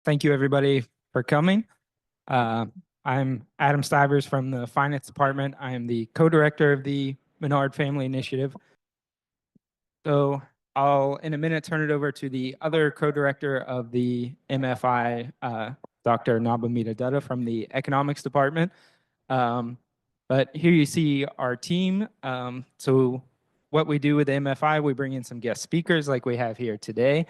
Thank you, everybody, for coming. I'm Adam Stivers from the Finance Department. I am the co-director of the Menard Family Initiative. So I'll, in a minute, turn it over to the other co-director of the MFI, Dr. Nabamita Dutta from the Economics Department. But here you see our team. So what we do with the MFI, we bring in some guest speakers like we have here today.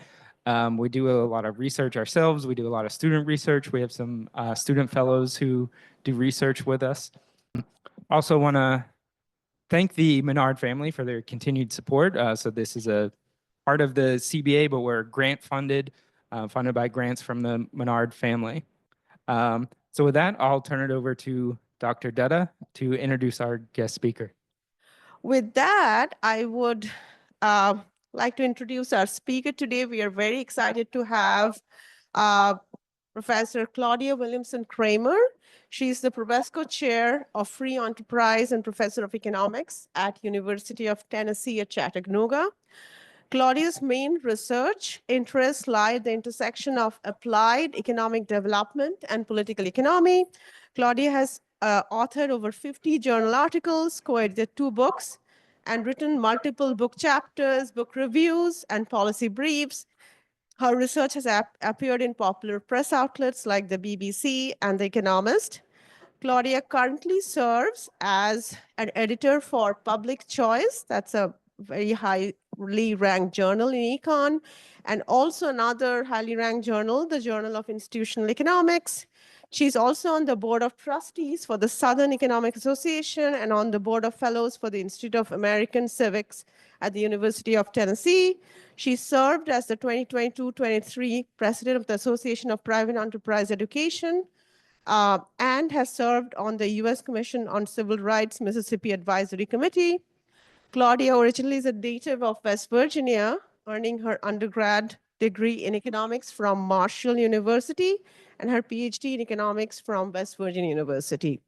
We do a lot of research ourselves. We do a lot of student research. We have some student fellows who do research with us. Also want to thank the Menard family for their continued support. So this is a part of the CBA, but we're grant funded, funded by grants from the Menard family. So with that, I'll turn it over to Dr. Dutta to introduce our guest speaker. With that, I would like to introduce our speaker today. We are very excited to have Professor Claudia Williamson Kramer. She's the Probesco Chair of Free Enterprise and Professor of Economics at University of Tennessee at Chattanooga. Claudia's main research interests lie at the intersection of applied economic development and political economy. Claudia has authored over 50 journal articles, co-edited 2 books, and written multiple book chapters, book reviews, and policy briefs. Her research has appeared in popular press outlets like the BBC and The Economist. Claudia currently serves as an editor for Public Choice. That's a very highly ranked journal in econ, and also another highly ranked journal, the Journal of Institutional Economics. She's also on the board of trustees for the Southern Economic Association and on the board of fellows for the Institute of American Civics at the University of Tennessee. She served as the 2022-23 president of the Association of Private Enterprise Education and has served on the U.S. Commission on Civil Rights Mississippi Advisory Committee. Claudia originally is a native of West Virginia, earning her undergrad degree in economics from Marshall University and her PhD in economics from West Virginia University.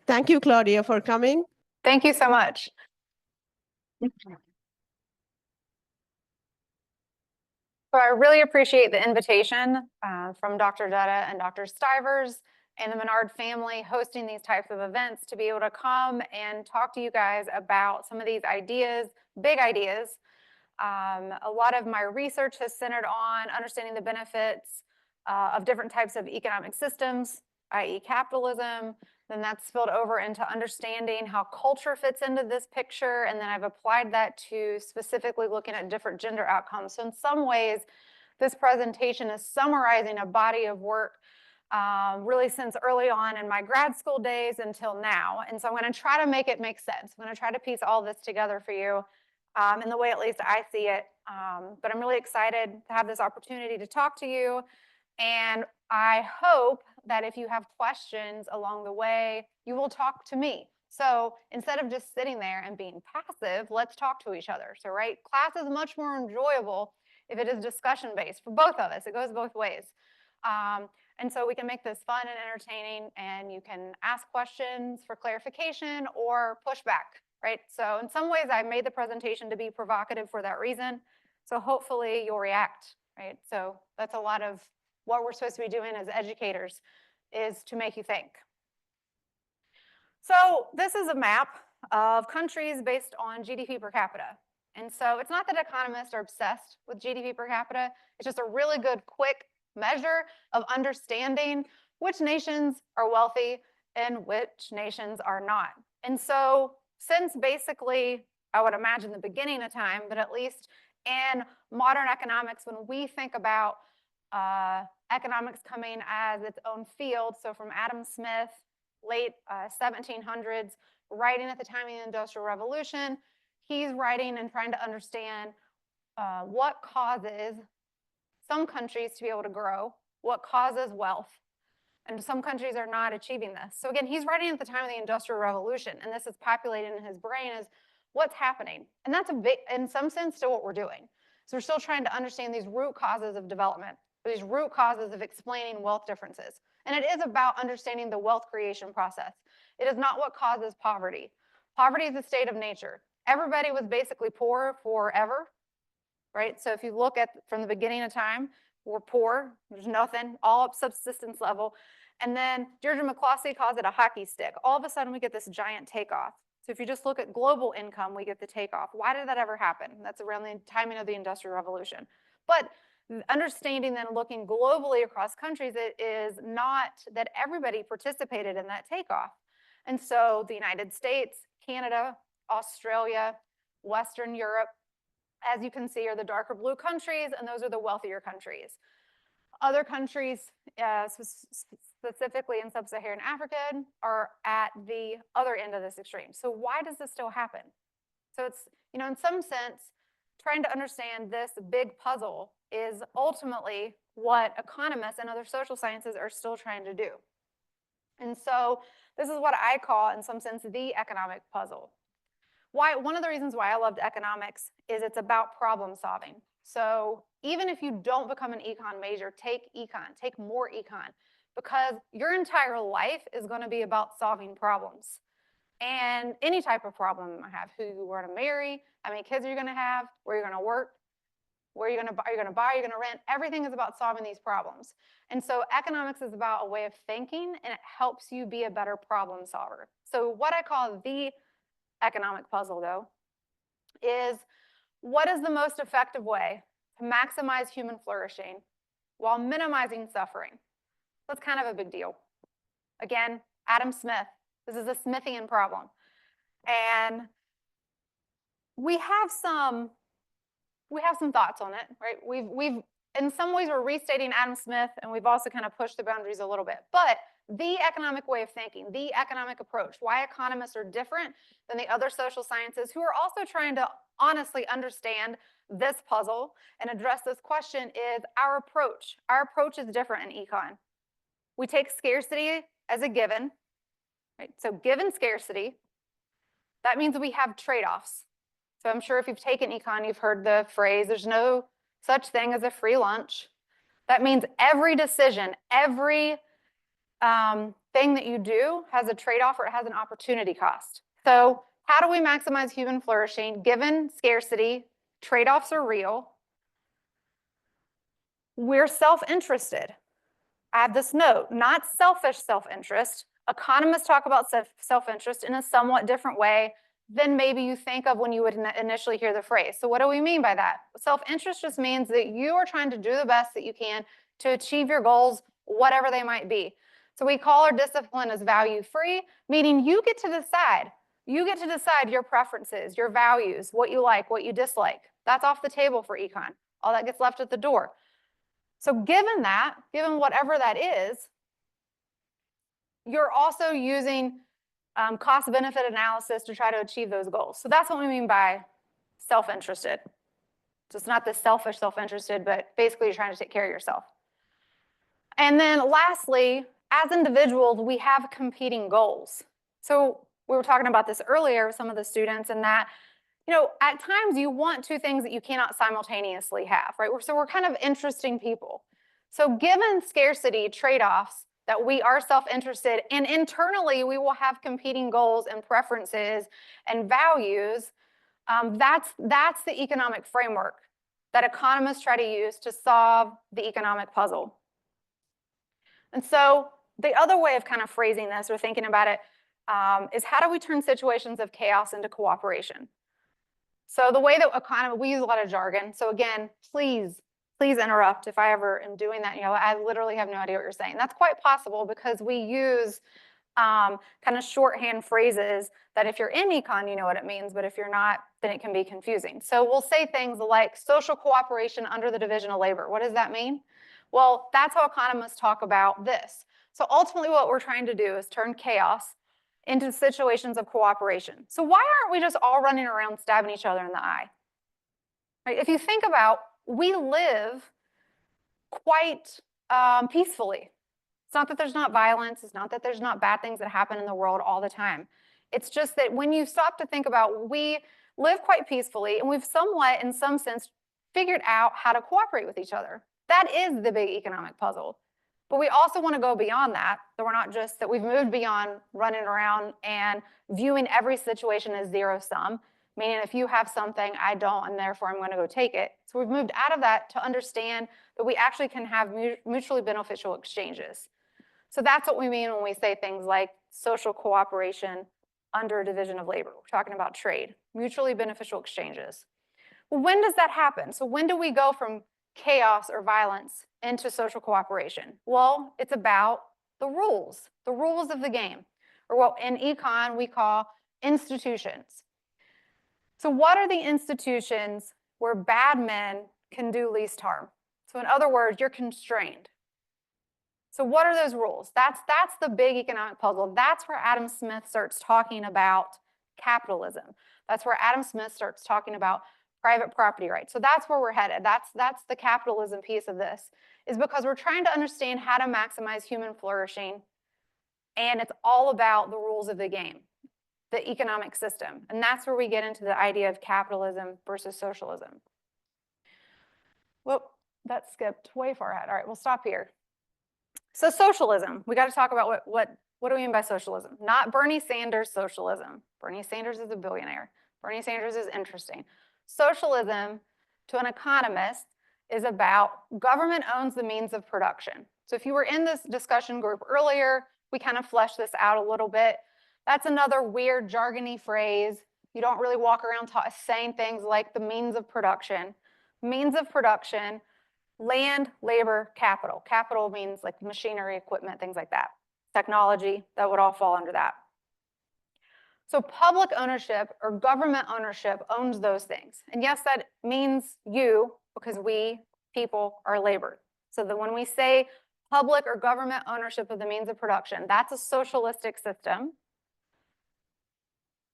Thank you, Claudia, for coming. Thank you so much. So I really appreciate the invitation from Dr. Dutta and Dr. Stivers and the Menard family hosting these types of events to be able to come and talk to you guys about some of these ideas, big ideas. A lot of my research has centered on understanding the benefits of different types of economic systems, i.e. capitalism. Then that's spilled over into understanding how culture fits into this picture. And then I've applied that to specifically looking at different gender outcomes. So in some ways, this presentation is summarizing a body of work really since early on in my grad school days until now. And so I'm going to try to make it make sense. I'm going to try to piece all this together for you in the way at least I see it. But I'm really excited to have this opportunity to talk to you. And I hope that if you have questions along the way, you will talk to me. So instead of just sitting there and being passive, let's talk to each other. So, right, class is much more enjoyable if it is discussion-based for both of us. It goes both ways. And so we can make this fun and entertaining, and you can ask questions for clarification or pushback, right? So in some ways, I made the presentation to be provocative for that reason. So hopefully you'll react, right? So that's a lot of what we're supposed to be doing as educators, is to make you think. So this is a map of countries based on GDP per capita. And so it's not that economists are obsessed with GDP per capita. It's just a really good, quick measure of understanding which nations are wealthy and which nations are not. And so since basically, I would imagine the beginning of time, but at least in modern economics, when we think about economics coming as its own field, so from Adam Smith, late 1700s, writing at the time of the Industrial Revolution, he's writing and trying to understand what causes some countries to be able to grow, what causes wealth, and some countries are not achieving this. So again, he's writing at the time of the Industrial Revolution, and this is populating in his brain as what's happening. And that's a big, in some sense, still what we're doing. So we're still trying to understand these root causes of development, these root causes of explaining wealth differences. And it is about understanding the wealth creation process. It is not what causes poverty. Poverty is a state of nature. Everybody was basically poor forever, right? So if you look at from the beginning of time, we're poor, there's nothing, all up subsistence level. And then Deirdre McCloskey calls it a hockey stick. All of a sudden we get this giant takeoff. So if you just look at global income, we get the takeoff. Why did that ever happen? That's around the timing of the Industrial Revolution. But understanding then looking globally across countries, it is not that everybody participated in that takeoff. And so the United States, Canada, Australia, Western Europe, as you can see, are the darker blue countries, and those are the wealthier countries. Other countries, specifically in sub-Saharan Africa, are at the other end of this extreme. So why does this still happen? So it's, in some sense, trying to understand this big puzzle is ultimately what economists and other social sciences are still trying to do. And so this is what I call, in some sense, the economic puzzle. One of the reasons why I loved economics is it's about problem solving. So even if you don't become an econ major, take more econ, because your entire life is going to be about solving problems. And any type of problem you might have, who you want to marry, how many kids are you going to have, where you're going to work, where you're going to buy, you're going to rent. Everything is about solving these problems. And so economics is about a way of thinking, and it helps you be a better problem solver. So what I call the economic puzzle, though, is what is the most effective way to maximize human flourishing while minimizing suffering? That's kind of a big deal. Again, Adam Smith. This is a Smithian problem. And we have some thoughts on it, right? We've in some ways we're restating Adam Smith, and we've also kind of pushed the boundaries a little bit. But the economic way of thinking, the economic approach, why economists are different than the other social sciences who are also trying to honestly understand this puzzle and address this question, is our approach. Our approach is different in econ. We take scarcity as a given, right? So given scarcity, that means we have trade-offs. So I'm sure if you've taken econ, you've heard the phrase, there's no such thing as a free lunch. That means every decision, every thing that you do has a trade-off, or it has an opportunity cost. So how do we maximize human flourishing given scarcity? Trade-offs are real. We're self-interested. I have this note, not selfish self-interest. Economists talk about self-interest in a somewhat different way than maybe you think of when you would initially hear the phrase. So what do we mean by that? Self-interest just means that you are trying to do the best that you can to achieve your goals, whatever they might be. So we call our discipline as value-free, meaning you get to decide. You get to decide your preferences, your values, what you like, what you dislike. That's off the table for econ. All that gets left at the door. So given that, given whatever that is, you're also using cost-benefit analysis to try to achieve those goals. So that's what we mean by self-interested. So it's not the selfish self-interested, but basically you're trying to take care of yourself. And then lastly, as individuals, we have competing goals. So we were talking about this earlier with some of the students, and that, at times you want two things that you cannot simultaneously have, right? So we're kind of interesting people. So given scarcity trade-offs, that we are self-interested, and internally we will have competing goals and preferences and values, that's the economic framework that economists try to use to solve the economic puzzle. And so the other way of kind of phrasing this or thinking about it is, how do we turn situations of chaos into cooperation? So the way that we use a lot of jargon. So again, please interrupt if I ever am doing that. I literally have no idea what you're saying. That's quite possible because we use kind of shorthand phrases that if you're in econ, you know what it means, but if you're not, then it can be confusing. So we'll say things like social cooperation under the division of labor. What does that mean? Well, that's how economists talk about this. So ultimately what we're trying to do is turn chaos into situations of cooperation. So why aren't we just all running around stabbing each other in the eye? Right? If you think about, we live quite peacefully. It's not that there's not violence. It's not that there's not bad things that happen in the world all the time. It's just that when you stop to think about, we live quite peacefully, and we've somewhat, in some sense, figured out how to cooperate with each other. That is the big economic puzzle. But we also want to go beyond that, that we're not that we've moved beyond running around and viewing every situation as zero sum, meaning if you have something, I don't, and therefore I'm going to go take it. So we've moved out of that to understand that we actually can have mutually beneficial exchanges. So that's what we mean when we say things like social cooperation under a division of labor. We're talking about trade, mutually beneficial exchanges. Well, when does that happen? So when do we go from chaos or violence into social cooperation? Well, it's about the rules of the game, or what in econ we call institutions. So what are the institutions where bad men can do least harm? So in other words, you're constrained. So what are those rules? That's the big economic puzzle. That's where Adam Smith starts talking about capitalism. That's where Adam Smith starts talking about private property rights. So that's where we're headed. That's the capitalism piece of this, is because we're trying to understand how to maximize human flourishing, and it's all about the rules of the game, the economic system. And that's where we get into the idea of capitalism versus socialism. Whoop, that skipped way far ahead. All right, we'll stop here. So socialism, we got to talk about what do we mean by socialism? Not Bernie Sanders socialism. Bernie Sanders is a billionaire. Bernie Sanders is interesting. Socialism, to an economist, is about government owns the means of production. So if you were in this discussion group earlier, we kind of fleshed this out a little bit. That's another weird jargony phrase. You don't really walk around saying things like the means of production. Means of production, land, labor, capital. Capital means like machinery, equipment, things like that. Technology, that would all fall under that. So public ownership or government ownership owns those things. And yes, that means you, because we, people, are labor. So that when we say public or government ownership of the means of production, that's a socialistic system.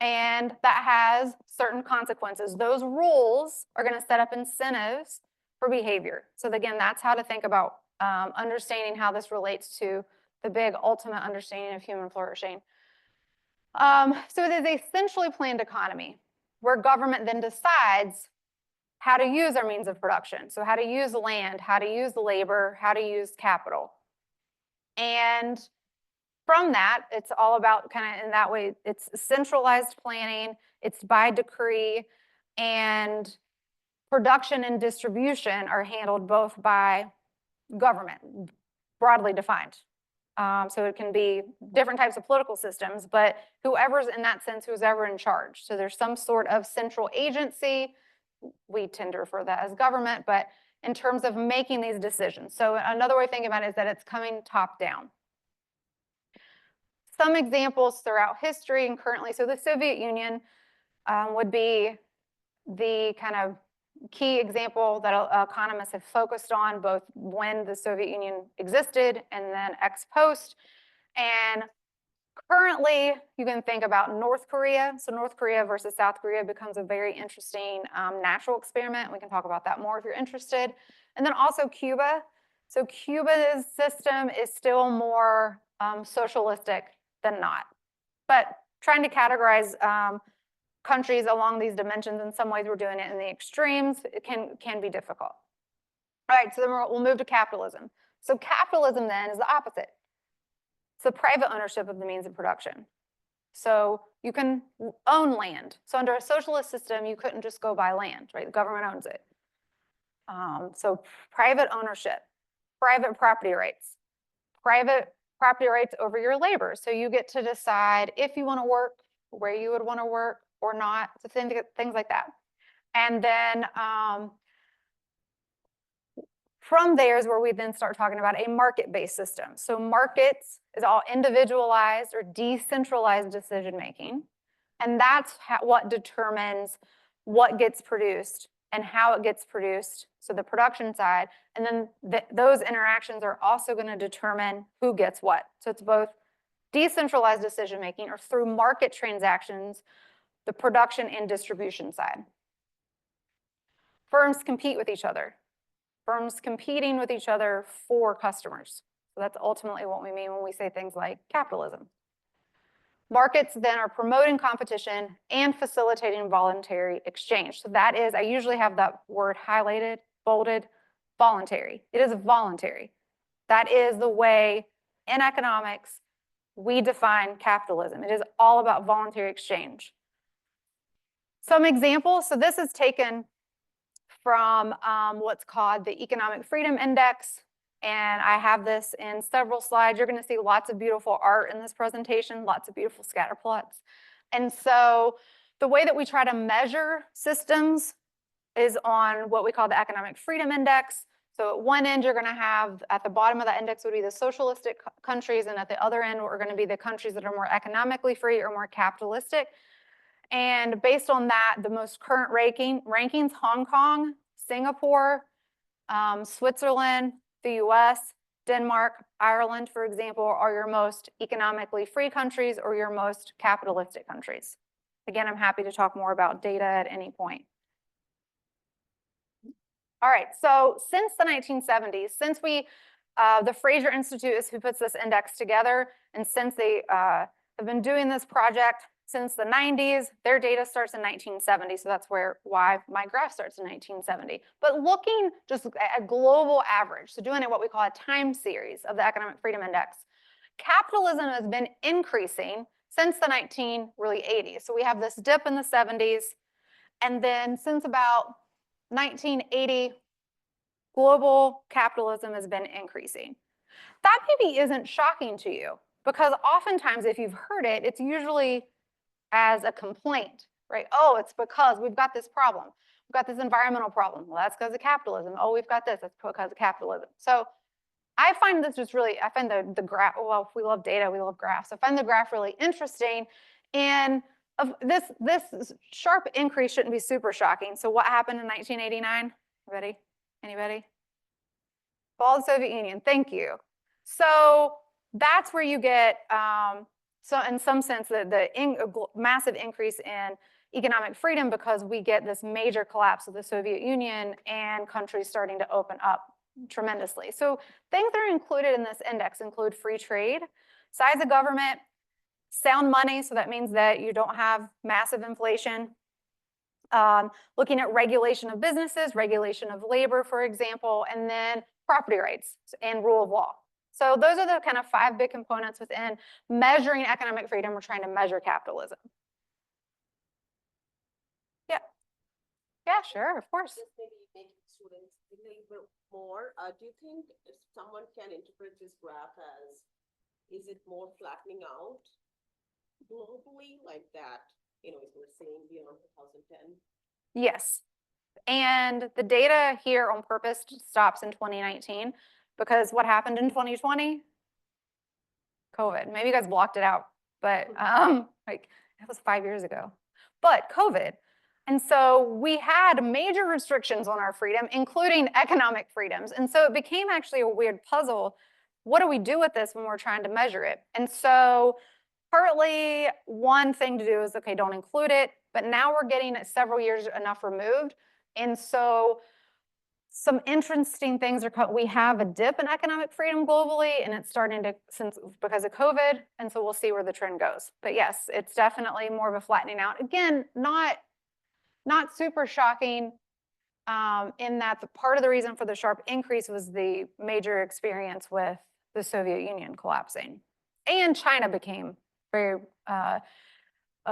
And that has certain consequences. Those rules are going to set up incentives for behavior. So again, that's how to think about understanding how this relates to the big ultimate understanding of human flourishing. So it is a centrally planned economy where government then decides how to use our means of production. So how to use the land, how to use the labor, how to use capital. And from that, it's all about kind of in that way, it's centralized planning, it's by decree, and production and distribution are handled both by government, broadly defined. So it can be different types of political systems, but whoever's in that sense, who's ever in charge. So there's some sort of central agency. We tend to refer to that as government, but in terms of making these decisions. So another way of thinking about it is that it's coming top down. Some examples throughout history and currently, so the Soviet Union would be the kind of key example that economists have focused on, both when the Soviet Union existed and then ex post. And currently, you can think about North Korea. So North Korea versus South Korea becomes a very interesting natural experiment. We can talk about that more if you're interested. And then also Cuba. So Cuba's system is still more socialistic than not. But trying to categorize countries along these dimensions, in some ways we're doing it in the extremes, it can be difficult. All right, so then we'll move to capitalism. So capitalism then is the opposite. It's the private ownership of the means of production. So you can own land. So under a socialist system, you couldn't just go buy land, right? The government owns it. So private ownership, private property rights over your labor. So you get to decide if you want to work, where you would want to work or not, so things like that. And then from there is where we then start talking about a market-based system. So markets is all individualized or decentralized decision-making. And that's what determines what gets produced and how it gets produced, so the production side. And then those interactions are also going to determine who gets what. So it's both decentralized decision-making or through market transactions, the production and distribution side. Firms compete with each other. Firms competing with each other for customers. So that's ultimately what we mean when we say things like capitalism. Markets then are promoting competition and facilitating voluntary exchange. So that is, I usually have that word highlighted, bolded, voluntary. It is voluntary. That is the way in economics we define capitalism. It is all about voluntary exchange. Some examples. So this is taken from what's called the Economic Freedom Index. And I have this in several slides. You're going to see lots of beautiful art in this presentation, lots of beautiful scatter plots. And so the way that we try to measure systems is on what we call the Economic Freedom Index. So at one end, you're going to have, at the bottom of that index would be the socialistic countries, and at the other end are going to be the countries that are more economically free or more capitalistic. And based on that, the most current rankings, Hong Kong, Singapore, Switzerland, the US, Denmark, Ireland, for example, are your most economically free countries or your most capitalistic countries. Again, I'm happy to talk more about data at any point. All right, so since the 1970s, since the Fraser Institute is who puts this index together, and since they have been doing this project since the 90s, their data starts in 1970, so that's why my graph starts in 1970. But looking just at a global average, so doing what we call a time series of the Economic Freedom Index, capitalism has been increasing since the 1980s. So we have this dip in the 70s, and then since about 1980, global capitalism has been increasing. That maybe isn't shocking to you, because oftentimes if you've heard it, it's usually as a complaint, right? Oh, it's because we've got this problem. We've got this environmental problem. Well, that's because of capitalism. Oh, we've got this. That's because of capitalism. So I find this just really, I find the graph, well, if we love data, we love graphs. I find the graph really interesting. And this sharp increase shouldn't be super shocking. So what happened in 1989? Anybody? Fall of the Soviet Union. Thank you. So that's where you get, so in some sense, the massive increase in economic freedom, because we get this major collapse of the Soviet Union and countries starting to open up tremendously. So things that are included in this index include free trade, size of government, sound money, so that means that you don't have massive inflation, looking at regulation of businesses, regulation of labor, for example, and then property rights and rule of law. So those are the kind of 5 big components within measuring economic freedom. We're trying to measure capitalism. Yeah. Yeah, sure, of course. Just maybe make students think a little bit more. Do you think if someone can interpret this graph as, is it more flattening out globally, like that, as we're saying beyond 2010? Yes. And the data here on purpose stops in 2019, because what happened in 2020? COVID. Maybe you guys blocked it out, but like that was 5 years ago. But COVID. And so we had major restrictions on our freedom, including economic freedoms. And so it became actually a weird puzzle. What do we do with this when we're trying to measure it? And so partly one thing to do is, okay, don't include it. But now we're getting several years enough removed. And so some interesting things are, we have a dip in economic freedom globally, and it's starting to, because of COVID, and so we'll see where the trend goes. But yes, it's definitely more of a flattening out. Again, not super shocking, in that the part of the reason for the sharp increase was the major experience with the Soviet Union collapsing, and China became very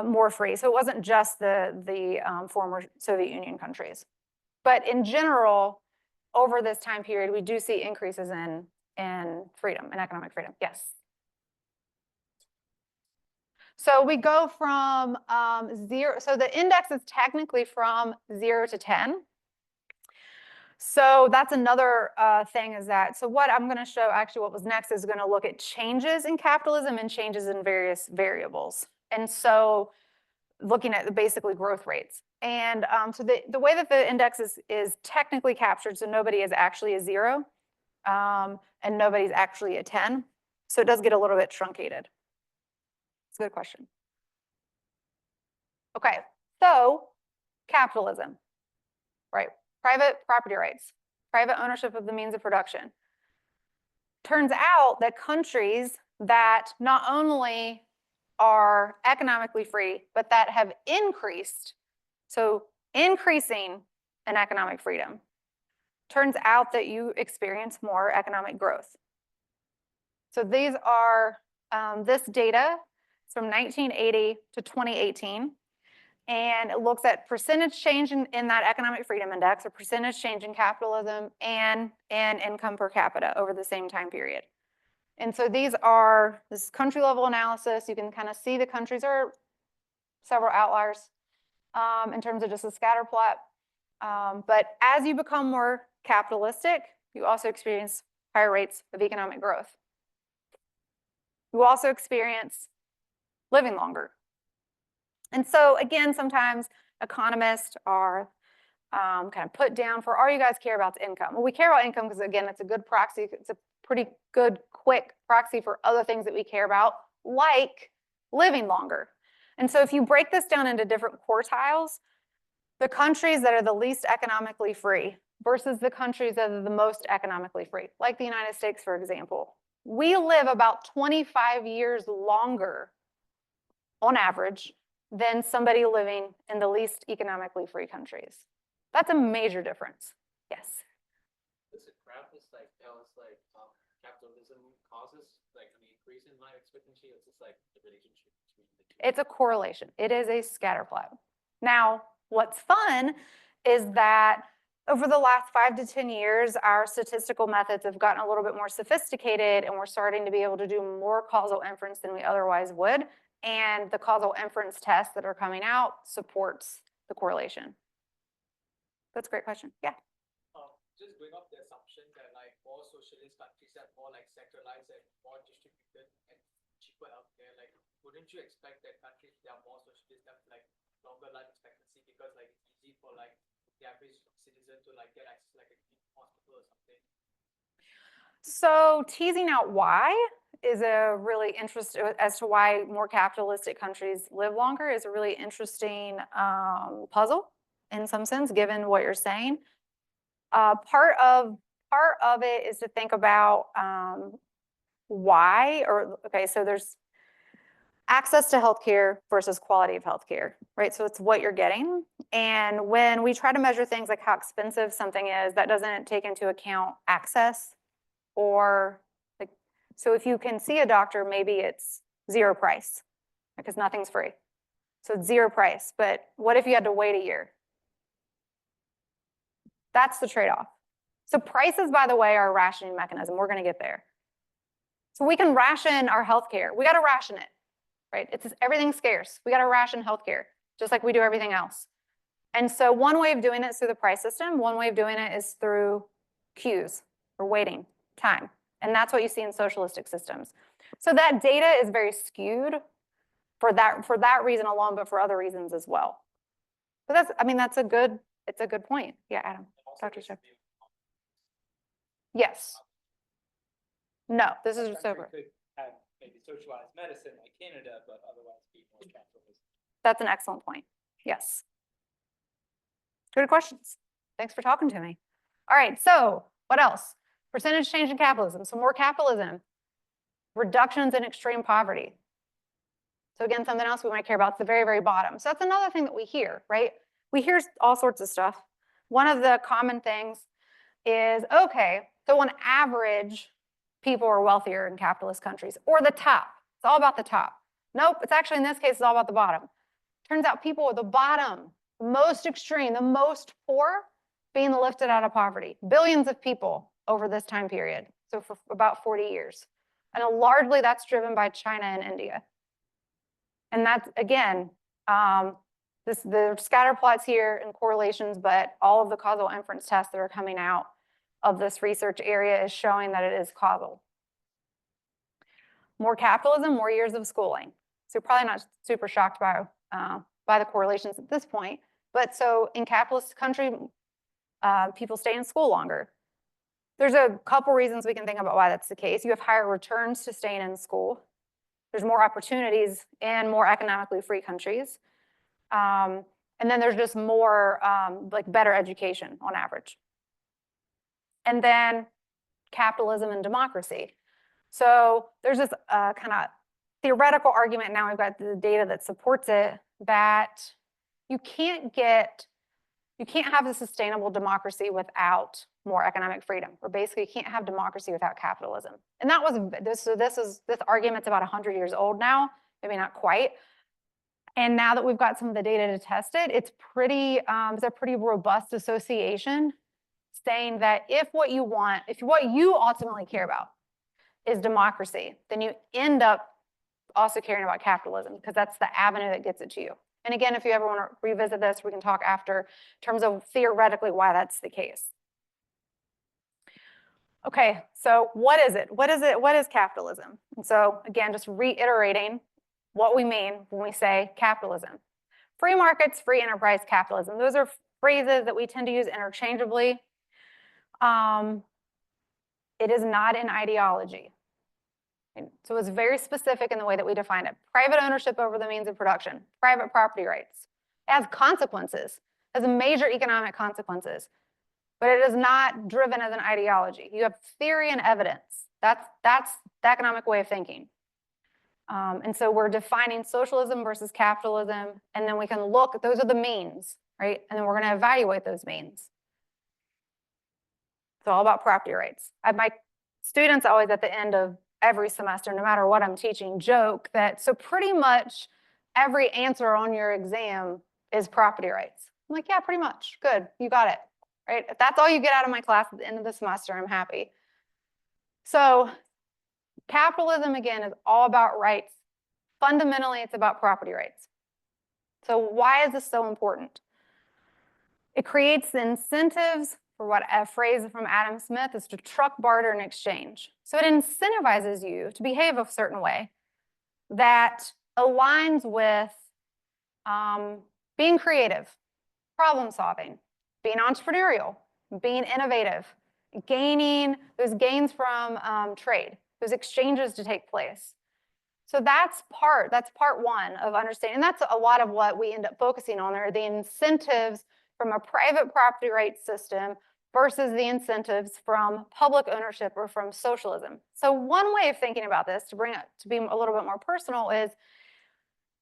more free. So it wasn't just the former Soviet Union countries. But in general, over this time period, we do see increases in freedom, in economic freedom. Yes. So we go from 0. So the index is technically from 0 to 10. So that's another thing, is that, so what I'm going to show, actually what was next, is going to look at changes in capitalism and changes in various variables. And so looking at basically growth rates. And so the way that the index is technically captured, so nobody is actually a 0, and nobody's actually a 10. So it does get a little bit truncated. It's a good question. Okay, so capitalism, right? Private property rights, private ownership of the means of production. Turns out that countries that not only are economically free, but that have increased, so increasing in economic freedom, turns out that you experience more economic growth. So these are this data from 1980 to 2018. And it looks at percentage change in that economic freedom index, or percentage change in capitalism, and income per capita over the same time period. And so this is country level analysis. You can kind of see the countries are several outliers in terms of just a scatter plot. But as you become more capitalistic, you also experience higher rates of economic growth. You also experience living longer. And so again, sometimes economists are kind of put down for, all you guys care about is income. Well, we care about income because, again, it's a good proxy. It's a pretty good, quick proxy for other things that we care about, like living longer. And so if you break this down into different quartiles, the countries that are the least economically free versus the countries that are the most economically free, like the United States, for example, we live about 25 years longer on average than somebody living in the least economically free countries. That's a major difference. Yes. Does it graph this like tell us like capitalism causes like an increase in life expectancy? It's just like the relationship between the two. It's a correlation. It is a scatter plot. Now, what's fun is that over the last 5 to 10 years, our statistical methods have gotten a little bit more sophisticated, and we're starting to be able to do more causal inference than we otherwise would. And the causal inference tests that are coming out supports the correlation. That's a great question. Yeah. Just going off the assumption that like more socialist countries are more like centralized and more distributed and cheaper healthcare, like wouldn't you expect that countries that are more socialist have like longer life expectancy because like it's easy for like the average citizen to like get access to like a hospital or something? So teasing out why is a really interesting, as to why more capitalistic countries live longer, is a really interesting puzzle in some sense, given what you're saying. Part of it is to think about why, or okay, so there's access to healthcare versus quality of healthcare, right? So it's what you're getting. And when we try to measure things like how expensive something is, that doesn't take into account access, or like, so if you can see a doctor, maybe it's zero price because nothing's free. So it's zero price, but what if you had to wait a year? That's the trade-off. So prices, by the way, are a rationing mechanism. We're going to get there. So we can ration our healthcare. We got to ration it, right? It's everything's scarce. We got to ration healthcare, just like we do everything else. And so one way of doing it is through the price system. One way of doing it is through queues or waiting time. And that's what you see in socialistic systems. So that data is very skewed for that reason alone, but for other reasons as well. But that's, I mean, it's a good point. Yeah, Adam. Dr. Shep. Yes. No, this is just over. Could have maybe socialized medicine like Canada, but otherwise be more capitalism. That's an excellent point. Yes. Good questions. Thanks for talking to me. All right, so what else? Percentage change in capitalism. So more capitalism. Reductions in extreme poverty. So again, something else we might care about is the very, very bottom. So that's another thing that we hear, right? We hear all sorts of stuff. One of the common things is, okay, so on average, people are wealthier in capitalist countries, or the top. It's all about the top. Nope, it's actually in this case, it's all about the bottom. Turns out people at the bottom, the most extreme, the most poor, being lifted out of poverty. Billions of people over this time period, so for about 40 years. And largely that's driven by China and India. And that's, again, the scatter plots here and correlations, but all of the causal inference tests that are coming out of this research area is showing that it is causal. More capitalism, more years of schooling. So probably not super shocked by the correlations at this point, but so in capitalist country, people stay in school longer. There's a couple reasons we can think about why that's the case. You have higher returns to staying in school. There's more opportunities in more economically free countries. And then there's just more like better education on average. And then capitalism and democracy. So there's this kind of theoretical argument, now we've got the data that supports it, that you can't have a sustainable democracy without more economic freedom, or basically you can't have democracy without capitalism. And that was this argument's about 100 years old now, maybe not quite. And now that we've got some of the data to test it, it's a pretty robust association saying that if what you want, if what you ultimately care about is democracy, then you end up also caring about capitalism, because that's the avenue that gets it to you. And again, if you ever want to revisit this, we can talk after in terms of theoretically why that's the case. Okay, so what is it? What is it? What is capitalism? And so again, just reiterating what we mean when we say capitalism. Free markets, free enterprise, capitalism. Those are phrases that we tend to use interchangeably. It is not an ideology. So it's very specific in the way that we define it. Private ownership over the means of production, private property rights. It has consequences, it has major economic consequences, but it is not driven as an ideology. You have theory and evidence. That's the economic way of thinking. And so we're defining socialism versus capitalism, and then we can look, those are the means, right? And then we're going to evaluate those means. It's all about property rights. My students always at the end of every semester, no matter what I'm teaching, joke that so pretty much every answer on your exam is property rights. I'm like, yeah, pretty much. Good, you got it, right? If that's all you get out of my class at the end of the semester, I'm happy. So capitalism, again, is all about rights. Fundamentally, it's about property rights. So why is this so important? It creates the incentives for what a phrase from Adam Smith is to truck, barter, and exchange. So it incentivizes you to behave a certain way that aligns with being creative, problem solving, being entrepreneurial, being innovative, gaining those gains from trade, those exchanges to take place. So that's part one of understanding. And that's a lot of what we end up focusing on there, the incentives from a private property rights system versus the incentives from public ownership or from socialism. So one way of thinking about this, to bring it to be a little bit more personal, is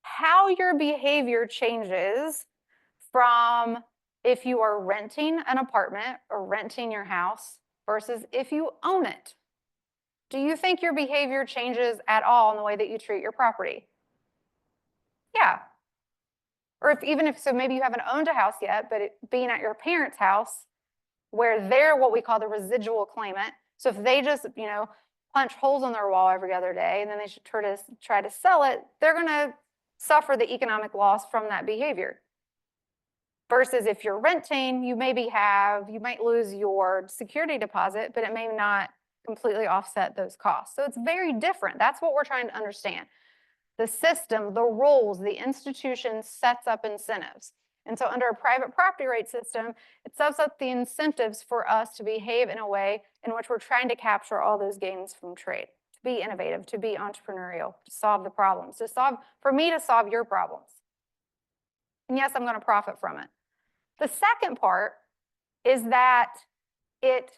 how your behavior changes from if you are renting an apartment or renting your house versus if you own it. Do you think your behavior changes at all in the way that you treat your property? Yeah. Or even if maybe you haven't owned a house yet, but being at your parents' house, where they're what we call the residual claimant. So if they just, punch holes in their wall every other day, and then they should try to sell it, they're going to suffer the economic loss from that behavior. Versus if you're renting, you might lose your security deposit, but it may not completely offset those costs. So it's very different. That's what we're trying to understand. The system, the rules, the institution sets up incentives. And so under a private property rights system, it sets up the incentives for us to behave in a way in which we're trying to capture all those gains from trade, to be innovative, to be entrepreneurial, to solve the problems, for me to solve your problems. And yes, I'm going to profit from it. The second part is that it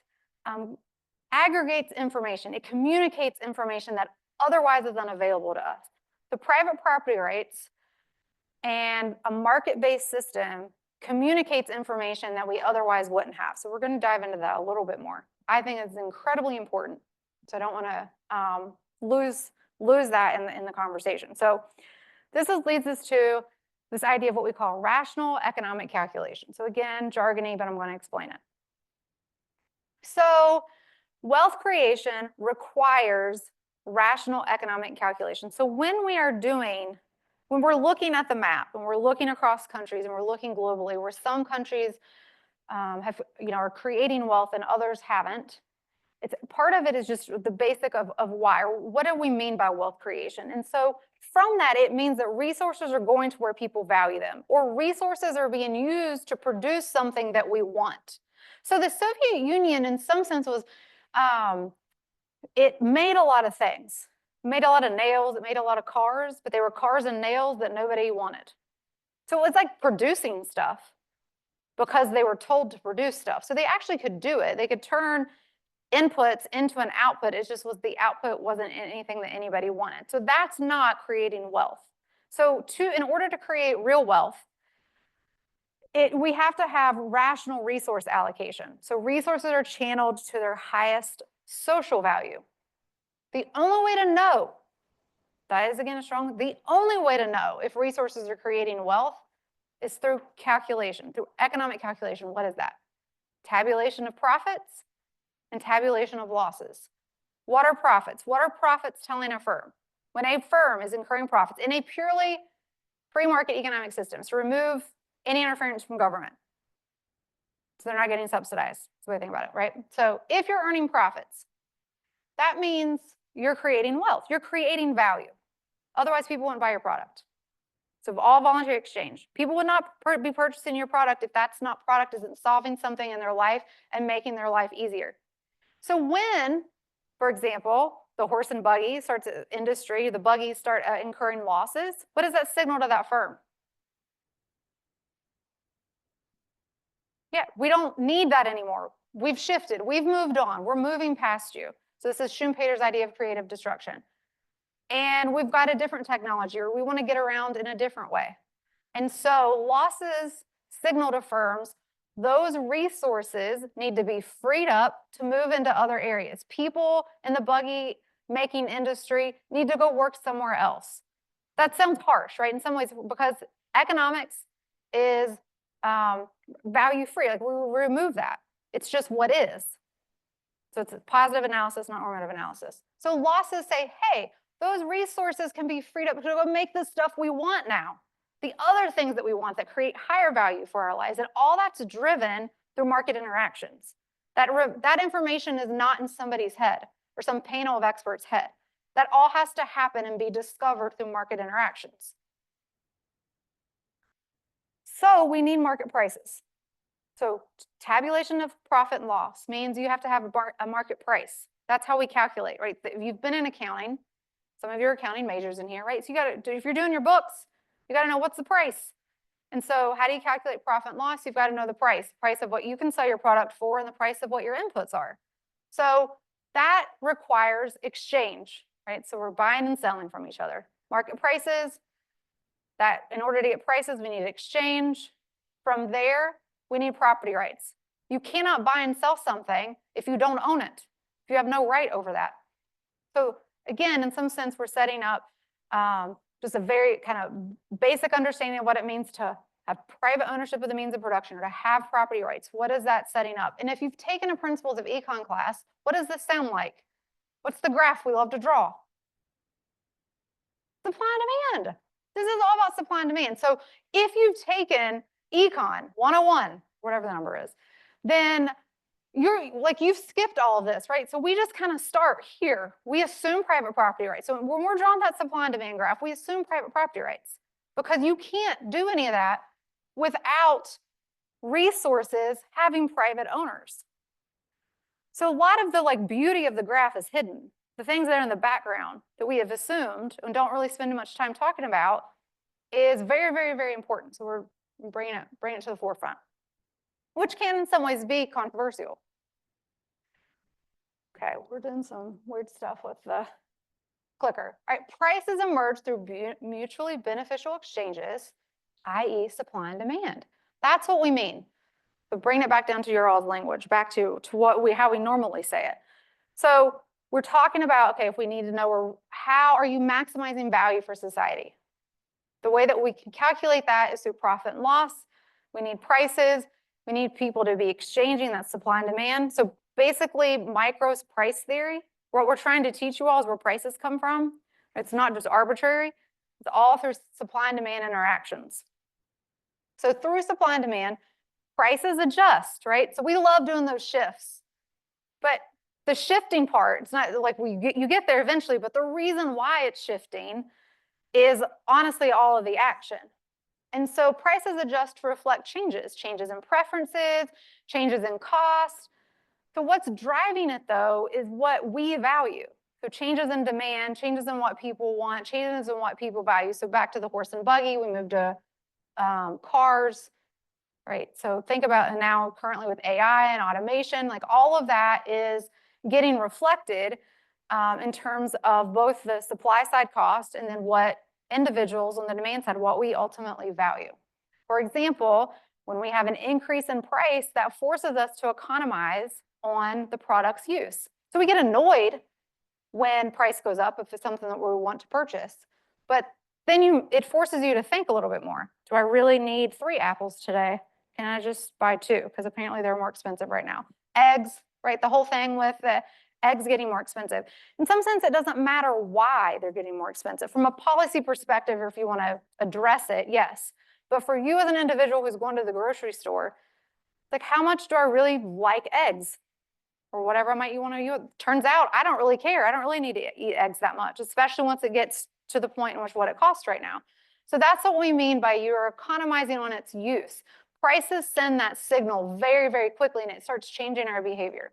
aggregates information. It communicates information that otherwise is unavailable to us. The private property rights and a market-based system communicates information that we otherwise wouldn't have. So we're going to dive into that a little bit more. I think it's incredibly important. So I don't want to lose that in the conversation. So this leads us to this idea of what we call rational economic calculation. So again, jargony, but I'm going to explain it. So wealth creation requires rational economic calculation. So when we're looking at the map and we're looking across countries and we're looking globally, where some countries are creating wealth and others haven't, part of it is just the basic of why, or what do we mean by wealth creation? And so from that, it means that resources are going to where people value them, or resources are being used to produce something that we want. So the Soviet Union, in some sense, it made a lot of things. It made a lot of nails, it made a lot of cars, but they were cars and nails that nobody wanted. So it was like producing stuff because they were told to produce stuff. So they actually could do it. They could turn inputs into an output. It just was the output wasn't anything that anybody wanted. So that's not creating wealth. So in order to create real wealth, we have to have rational resource allocation. So resources are channeled to their highest social value. The only way to know That is, again, the only way to know if resources are creating wealth is through calculation, through economic calculation. What is that? Tabulation of profits and tabulation of losses. What are profits? What are profits telling a firm? When a firm is incurring profits in a purely free market economic system, to remove any interference from government, so they're not getting subsidized. That's the way I think about it, right? So if you're earning profits, that means you're creating wealth. You're creating value. Otherwise, people wouldn't buy your product. So all voluntary exchange. People would not be purchasing your product if that product isn't solving something in their life and making their life easier. So when, for example, the horse and buggy starts industry, the buggies start incurring losses, what does that signal to that firm? Yeah, we don't need that anymore. We've shifted. We've moved on. We're moving past you. So this is Schumpeter's idea of creative destruction. And we've got a different technology, or we want to get around in a different way. And so losses signal to firms, those resources need to be freed up to move into other areas. People in the buggy making industry need to go work somewhere else. That sounds harsh, right? In some ways, because economics is value free. Like, we remove that. It's just what is. So it's a positive analysis, not normative analysis. So losses say, hey, those resources can be freed up to go make the stuff we want now. The other things that we want that create higher value for our lives, and all that's driven through market interactions. That information is not in somebody's head or some panel of experts' head. That all has to happen and be discovered through market interactions. So we need market prices. So tabulation of profit and loss means you have to have a market price. That's how we calculate, right? If you've been in accounting, some of your accounting majors in here, right? So you got to, if you're doing your books, you got to know what's the price. And so how do you calculate profit and loss? You've got to know the price of what you can sell your product for and the price of what your inputs are. So that requires exchange, right? So we're buying and selling from each other. Market prices, that in order to get prices, we need exchange. From there, we need property rights. You cannot buy and sell something if you don't own it, if you have no right over that. So again, in some sense, we're setting up just a very kind of basic understanding of what it means to have private ownership of the means of production or to have property rights. What is that setting up? And if you've taken a principles of econ class, what does this sound like? What's the graph we love to draw? Supply and demand. This is all about supply and demand. So if you've taken econ 101, whatever the number is, then you've skipped all of this, right? So we just kind of start here. We assume private property rights. So when we're drawing that supply and demand graph, we assume private property rights because you can't do any of that without resources having private owners. So a lot of the beauty of the graph is hidden. The things that are in the background that we have assumed and don't really spend much time talking about is very, very, very important. So we're bringing it to the forefront, which can in some ways be controversial. Okay, we're doing some weird stuff with the clicker. All right, prices emerge through mutually beneficial exchanges, i.e. supply and demand. That's what we mean. So bring it back down to your all's language, back to how we normally say it. So we're talking about, okay, if we need to know how are you maximizing value for society? The way that we can calculate that is through profit and loss. We need prices. We need people to be exchanging that supply and demand. So basically, micro's price theory, what we're trying to teach you all is where prices come from. It's not just arbitrary. It's all through supply and demand interactions. So through supply and demand, prices adjust, right? So we love doing those shifts. But the shifting part, it's not like you get there eventually, but the reason why it's shifting is honestly all of the action. And so prices adjust to reflect changes in preferences, changes in cost. So what's driving it though is what we value. So changes in demand, changes in what people want, changes in what people value. So back to the horse and buggy, we moved to cars, right? So think about now currently with AI and automation, like all of that is getting reflected in terms of both the supply side cost and then what individuals on the demand side, what we ultimately value. For example, when we have an increase in price, that forces us to economize on the product's use. So we get annoyed when price goes up if it's something that we want to purchase. But then it forces you to think a little bit more. Do I really need 3 apples today? Can I just buy 2? Because apparently they're more expensive right now. Eggs, right? The whole thing with the eggs getting more expensive. In some sense, it doesn't matter why they're getting more expensive. From a policy perspective, or if you want to address it, yes. But for you as an individual who's going to the grocery store, it's like, how much do I really like eggs? Or whatever might you want to use. Turns out I don't really care. I don't really need to eat eggs that much, especially once it gets to the point in which what it costs right now. So that's what we mean by you're economizing on its use. Prices send that signal very, very quickly, and it starts changing our behavior.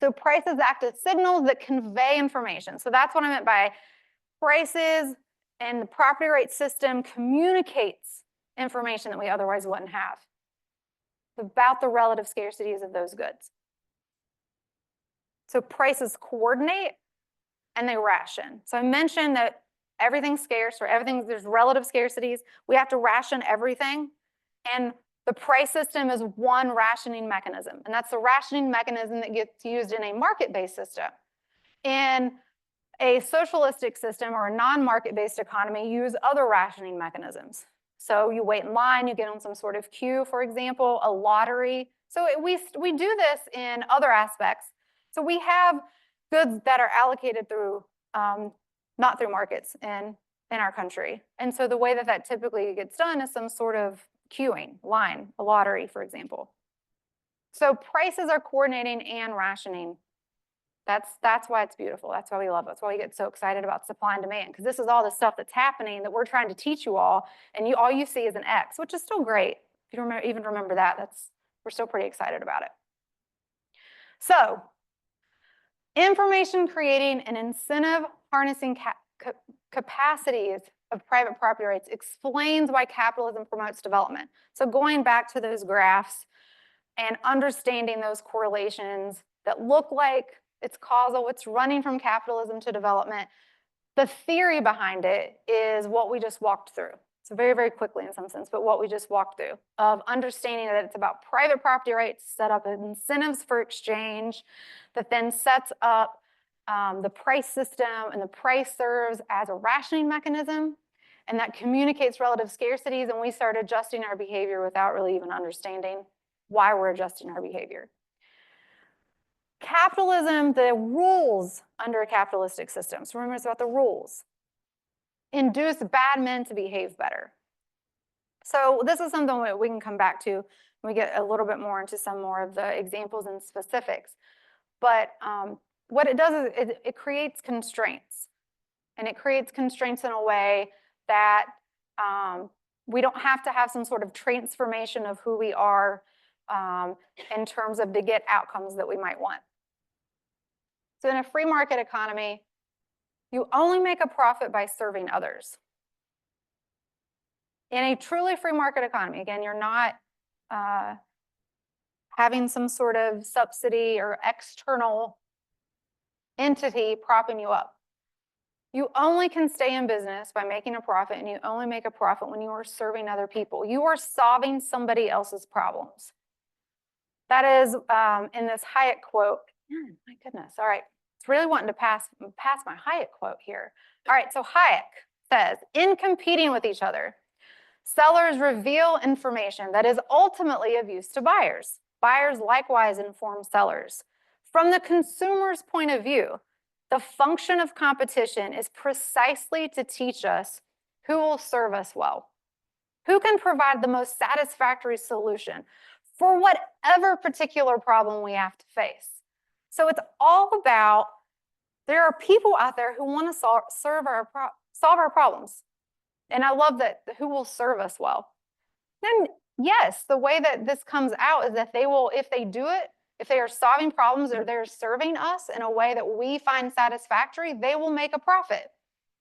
So prices act as signals that convey information. So that's what I meant by prices, and the property rights system communicates information that we otherwise wouldn't have about the relative scarcities of those goods. So prices coordinate and they ration. So I mentioned that everything's scarce, or there's relative scarcities. We have to ration everything. And the price system is one rationing mechanism. And that's the rationing mechanism that gets used in a market-based system. In a socialistic system or a non-market-based economy, you use other rationing mechanisms. So you wait in line, you get on some sort of queue, for example, a lottery. So we do this in other aspects. So we have goods that are allocated through, not through markets in our country. And so the way that that typically gets done is some sort of queuing, line, a lottery, for example. So prices are coordinating and rationing. That's why it's beautiful. That's why we love it. That's why we get so excited about supply and demand, because this is all the stuff that's happening that we're trying to teach you all, and all you see is an X, which is still great. If you even remember that, we're still pretty excited about it. So, information creating and incentive harnessing capacities of private property rights explains why capitalism promotes development. So going back to those graphs and understanding those correlations that look like it's causal, it's running from capitalism to development. The theory behind it is what we just walked through. So very, very quickly in some sense, but what we just walked through of understanding that it's about private property rights, set up incentives for exchange, that then sets up the price system, and the price serves as a rationing mechanism, and that communicates relative scarcities, and we start adjusting our behavior without really even understanding why we're adjusting our behavior. Capitalism, the rules under a capitalistic system, so remember it's about the rules, induce bad men to behave better. So this is something that we can come back to when we get a little bit more into some more of the examples and specifics. But what it does is it creates constraints. And it creates constraints in a way that we don't have to have some sort of transformation of who we are in terms of to get outcomes that we might want. So in a free market economy, you only make a profit by serving others. In a truly free market economy, again, you're not having some sort of subsidy or external entity propping you up. You only can stay in business by making a profit, and you only make a profit when you are serving other people. You are solving somebody else's problems. That is in this Hayek quote. My goodness. All right. It's really wanting to pass my Hayek quote here. All right. So Hayek says, in competing with each other, sellers reveal information that is ultimately of use to buyers. Buyers likewise inform sellers. From the consumer's point of view, the function of competition is precisely to teach us who will serve us well, who can provide the most satisfactory solution for whatever particular problem we have to face. So it's all about, there are people out there who want to solve our problems. And I love that, who will serve us well. Then yes, the way that this comes out is that they will, if they do it, if they are solving problems or they're serving us in a way that we find satisfactory, they will make a profit.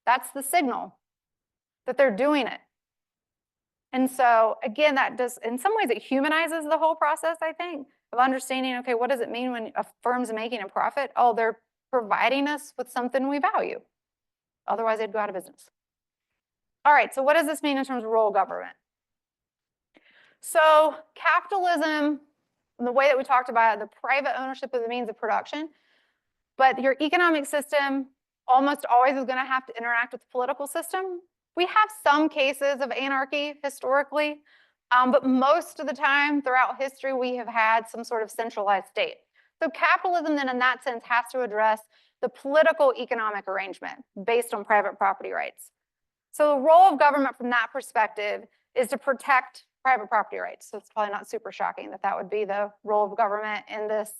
That's the signal that they're doing it. And so again, that does, in some ways it humanizes the whole process, I think, of understanding, okay, what does it mean when a firm's making a profit? Oh, they're providing us with something we value. Otherwise, they'd go out of business. All right, so what does this mean in terms of role of government? So capitalism, the way that we talked about it, the private ownership of the means of production, but your economic system almost always is going to have to interact with the political system. We have some cases of anarchy historically, but most of the time throughout history, we have had some sort of centralized state. So capitalism then in that sense has to address the political economic arrangement based on private property rights. So the role of government from that perspective is to protect private property rights. So it's probably not super shocking that that would be the role of government in this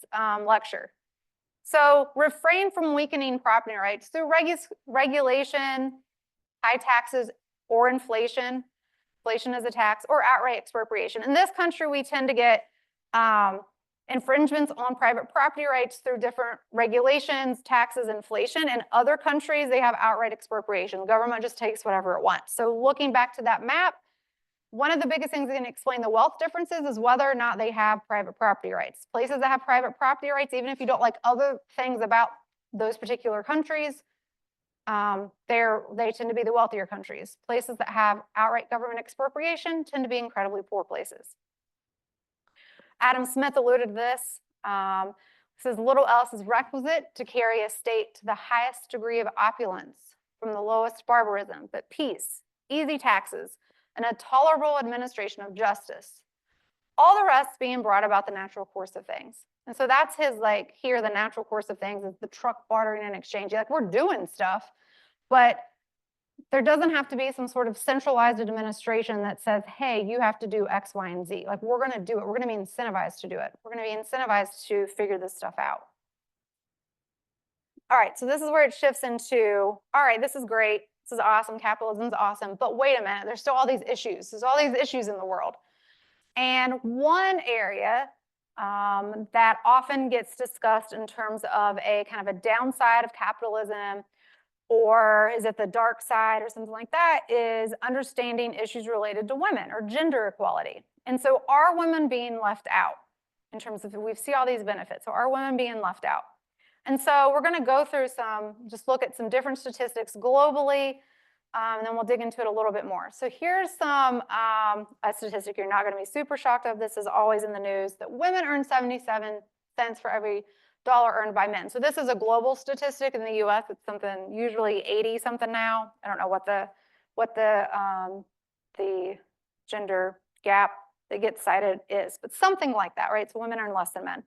lecture. So refrain from weakening property rights through regulation, high taxes, or inflation. Inflation is a tax, or outright expropriation. In this country, we tend to get infringements on private property rights through different regulations, taxes, inflation. In other countries, they have outright expropriation. The government just takes whatever it wants. So looking back to that map, one of the biggest things that can explain the wealth differences is whether or not they have private property rights. Places that have private property rights, even if you don't like other things about those particular countries, they tend to be the wealthier countries. Places that have outright government expropriation tend to be incredibly poor places. Adam Smith alluded to this. Says little else is requisite to carry a state to the highest degree of opulence, from the lowest barbarism, but peace, easy taxes, and a tolerable administration of justice. All the rest being brought about the natural course of things. And so that's his, like, here, the natural course of things is the truck bartering and exchange. Like, we're doing stuff, but there doesn't have to be some sort of centralized administration that says, hey, you have to do X, Y, and Z. Like, we're going to do it. We're going to be incentivized to do it. We're going to be incentivized to figure this stuff out. All right, so this is where it shifts into, all right, this is great. This is awesome. Capitalism's awesome. But wait a minute, there's still all these issues. There's all these issues in the world. And one area that often gets discussed in terms of a kind of a downside of capitalism, or is it the dark side or something like that, is understanding issues related to women or gender equality. And so are women being left out in terms of, we see all these benefits, so are women being left out? And so we're going to go through just look at some different statistics globally, and then we'll dig into it a little bit more. So here's a statistic you're not going to be super shocked of. This is always in the news, that women earn 77 cents for every dollar earned by men. So this is a global statistic. In the US, it's something usually 80 something now. I don't know what the gender gap that gets cited is, but something like that, right? So women earn less than men.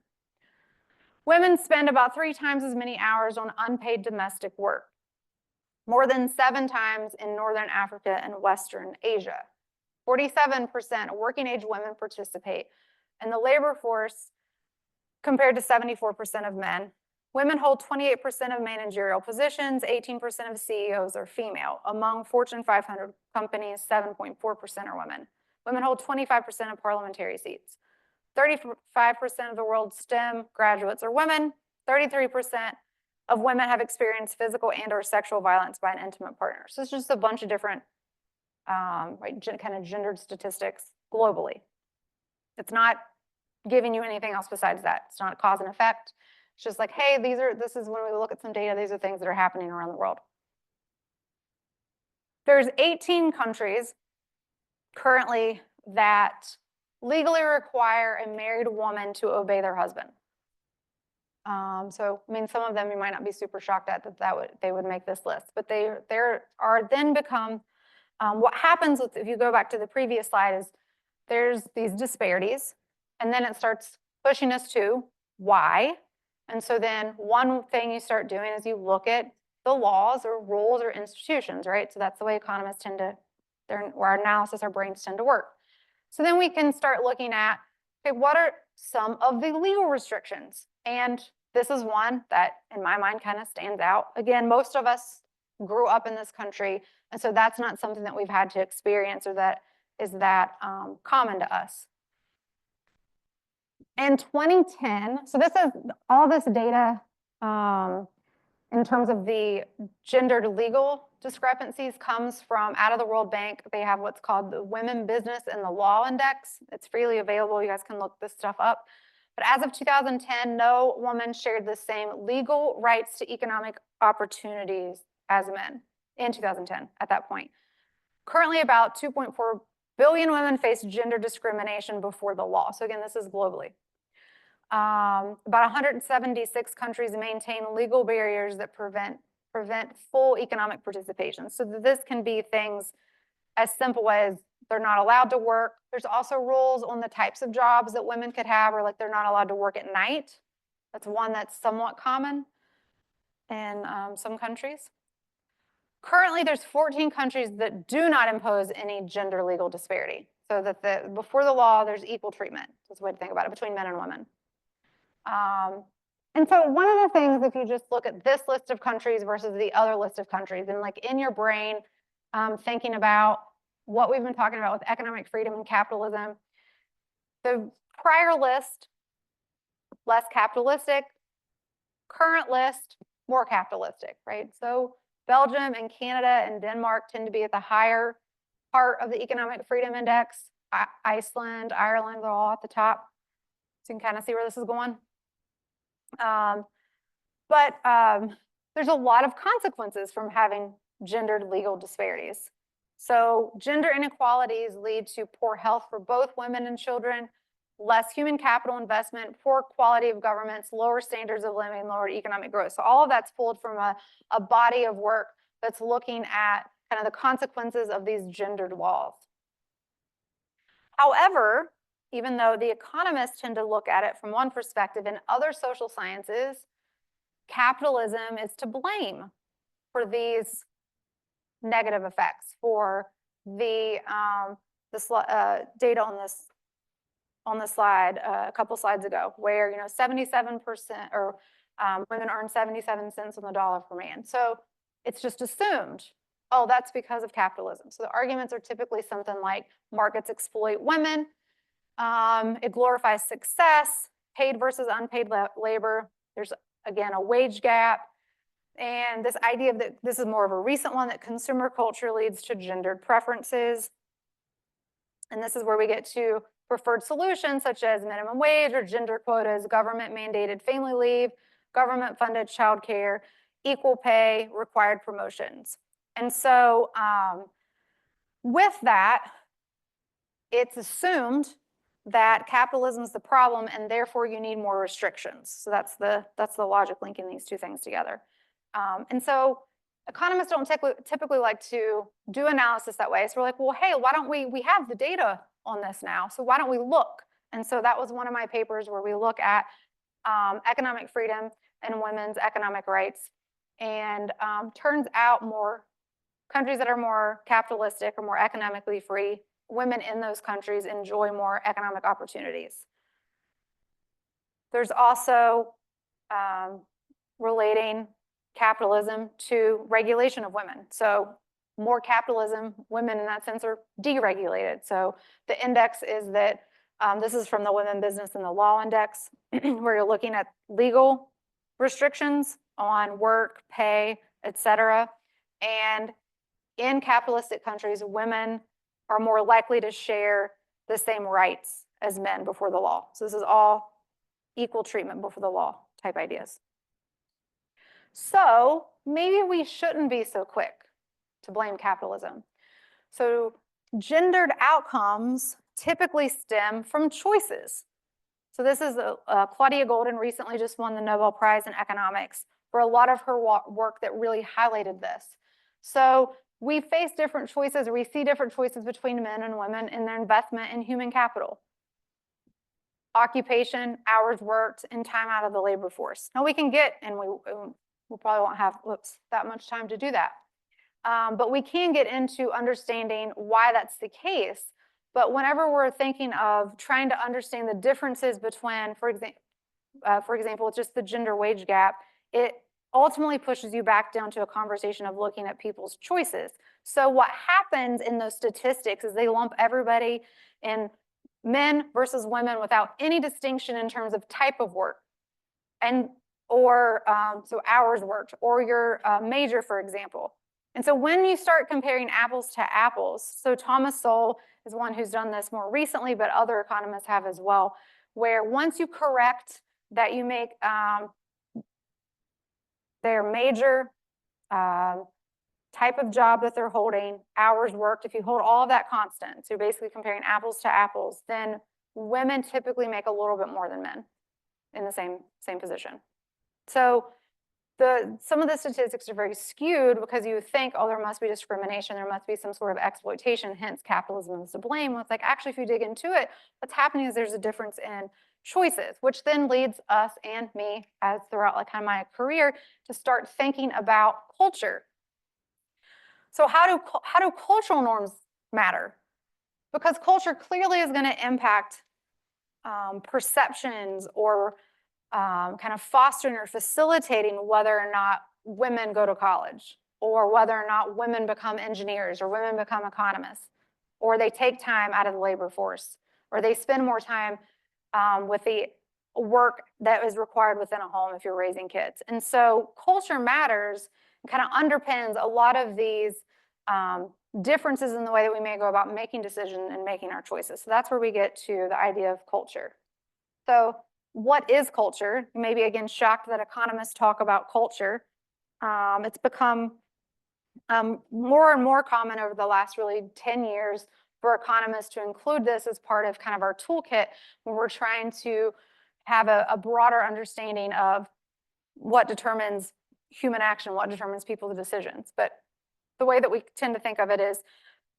Women spend about 3 times as many hours on unpaid domestic work, more than 7 times in Northern Africa and Western Asia. 47% of working age women participate in the labor force compared to 74% of men. Women hold 28% of managerial positions, 18% of CEOs are female. Among Fortune 500 companies, 7.4% are women. Women hold 25% of parliamentary seats. 35% of the world's STEM graduates are women. 33% of women have experienced physical and/or sexual violence by an intimate partner. So it's just a bunch of different kind of gendered statistics globally. It's not giving you anything else besides that. It's not cause and effect. It's just like, hey, this is when we look at some data, these are things that are happening around the world. There's 18 countries currently that legally require a married woman to obey their husband. So, I mean, some of them you might not be super shocked at they would make this list, but there are then become, what happens if you go back to the previous slide is there's these disparities, and then it starts pushing us to why. And so then one thing you start doing is you look at the laws or rules or institutions, right? So that's the way economists tend to, our analysis, our brains tend to work. So then we can start looking at, okay, what are some of the legal restrictions? And this is one that, in my mind, kind of stands out. Again, most of us grew up in this country, and so that's not something that we've had to experience or that is that common to us. In 2010, so this is all this data in terms of the gendered legal discrepancies comes from out of the World Bank. They have what's called the Women, Business, and the Law Index. It's freely available. You guys can look this stuff up. But as of 2010, no woman shared the same legal rights to economic opportunities as men in 2010 at that point. Currently, about 2.4 billion women face gender discrimination before the law. So again, this is globally. About 176 countries maintain legal barriers that prevent full economic participation. So this can be things as simple as they're not allowed to work. There's also rules on the types of jobs that women could have, or like they're not allowed to work at night. That's one that's somewhat common in some countries. Currently, there's 14 countries that do not impose any gender legal disparity. So that before the law, there's equal treatment. That's the way to think about it, between men and women. And so one of the things, if you just look at this list of countries versus the other list of countries, and like in your brain, thinking about what we've been talking about with economic freedom and capitalism, the prior list, less capitalistic, current list, more capitalistic, right? So Belgium and Canada and Denmark tend to be at the higher part of the economic freedom index. Iceland, Ireland, they're all at the top. So you can kind of see where this is going. There's a lot of consequences from having gendered legal disparities. So gender inequalities lead to poor health for both women and children, less human capital investment, poor quality of governments, lower standards of living, lower economic growth. So all of that's pulled from a body of work that's looking at kind of the consequences of these gendered laws. However, even though the economists tend to look at it from one perspective, in other social sciences, capitalism is to blame for these negative effects, for the data on this slide a couple slides ago, where 77% or women earn 77 cents on the dollar per man. So it's just assumed, oh, that's because of capitalism. So the arguments are typically something like markets exploit women, it glorifies success, paid versus unpaid labor. There's, again, a wage gap. And this idea that this is more of a recent one, that consumer culture leads to gendered preferences. And this is where we get to preferred solutions such as minimum wage or gender quotas, government mandated family leave, government funded childcare, equal pay, required promotions. And so with that, it's assumed that capitalism is the problem and therefore you need more restrictions. So that's the logic linking these two things together. And so economists don't typically like to do analysis that way. So we're like, well, hey, why don't we have the data on this now, so why don't we look? And so that was one of my papers where we look at economic freedom and women's economic rights. And turns out more countries that are more capitalistic or more economically free, women in those countries enjoy more economic opportunities. There's also relating capitalism to regulation of women. So more capitalism, women in that sense are deregulated. So the index is that, this is from the Women, Business, and the Law Index, where you're looking at legal restrictions on work, pay, etc. And in capitalistic countries, women are more likely to share the same rights as men before the law. So this is all equal treatment before the law type ideas. So maybe we shouldn't be so quick to blame capitalism. So gendered outcomes typically stem from choices. So this is Claudia Golden recently just won the Nobel Prize in economics for a lot of her work that really highlighted this. So we face different choices, or we see different choices between men and women in their investment in human capital. Occupation, hours worked, and time out of the labor force. Now we can get, and we probably won't have that much time to do that. But we can get into understanding why that's the case. But whenever we're thinking of trying to understand the differences between, for example, just the gender wage gap, it ultimately pushes you back down to a conversation of looking at people's choices. So what happens in those statistics is they lump everybody in men versus women without any distinction in terms of type of work, and so hours worked, or your major, for example. And so when you start comparing apples to apples, so Thomas Sowell is one who's done this more recently, but other economists have as well, where once you correct that you make their major, type of job that they're holding, hours worked, if you hold all of that constant, so you're basically comparing apples to apples, then women typically make a little bit more than men. in the same position. So some of the statistics are very skewed because you think, oh, there must be discrimination, there must be some sort of exploitation, hence capitalism is to blame. Well, it's like, actually, if you dig into it, what's happening is there's a difference in choices, which then leads us and me, as throughout like kind of my career, to start thinking about culture. So how do cultural norms matter? Because culture clearly is going to impact perceptions or kind of fostering or facilitating whether or not women go to college, or whether or not women become engineers, or women become economists, or they take time out of the labor force, or they spend more time with the work that is required within a home if you're raising kids. And so culture matters and kind of underpins a lot of these differences in the way that we may go about making decisions and making our choices. So that's where we get to the idea of culture. So what is culture? You may be again shocked that economists talk about culture. It's become more and more common over the last really 10 years for economists to include this as part of kind of our toolkit when we're trying to have a broader understanding of what determines human action, what determines people's decisions. But the way that we tend to think of it is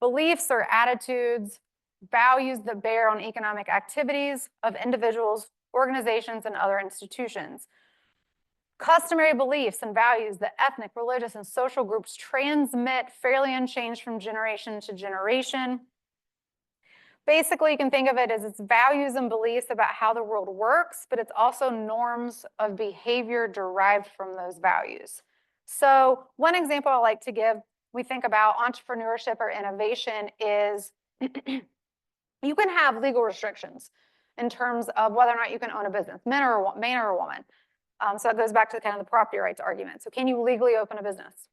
beliefs or attitudes, values that bear on economic activities of individuals, organizations, and other institutions. Customary beliefs and values that ethnic, religious, and social groups transmit fairly unchanged from generation to generation. Basically, you can think of it as its values and beliefs about how the world works, but it's also norms of behavior derived from those values. So one example I like to give, we think about entrepreneurship or innovation is you can have legal restrictions in terms of whether or not you can own a business, man or a woman. So it goes back to kind of the property rights argument. So can you legally open a business?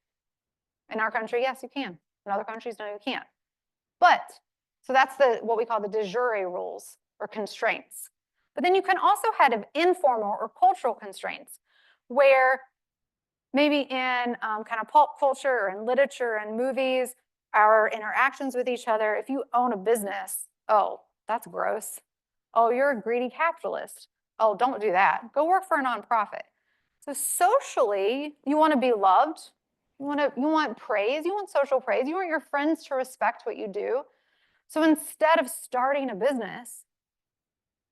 In our country, yes, you can. In other countries, no, you can't. But, so that's what we call the de jure rules or constraints. But then you can also have informal or cultural constraints where maybe in kind of pulp culture or in literature and movies, our interactions with each other, if you own a business, oh, that's gross. Oh, you're a greedy capitalist. Oh, don't do that. Go work for a nonprofit. So socially, you want to be loved. You want praise. You want social praise. You want your friends to respect what you do. So instead of starting a business,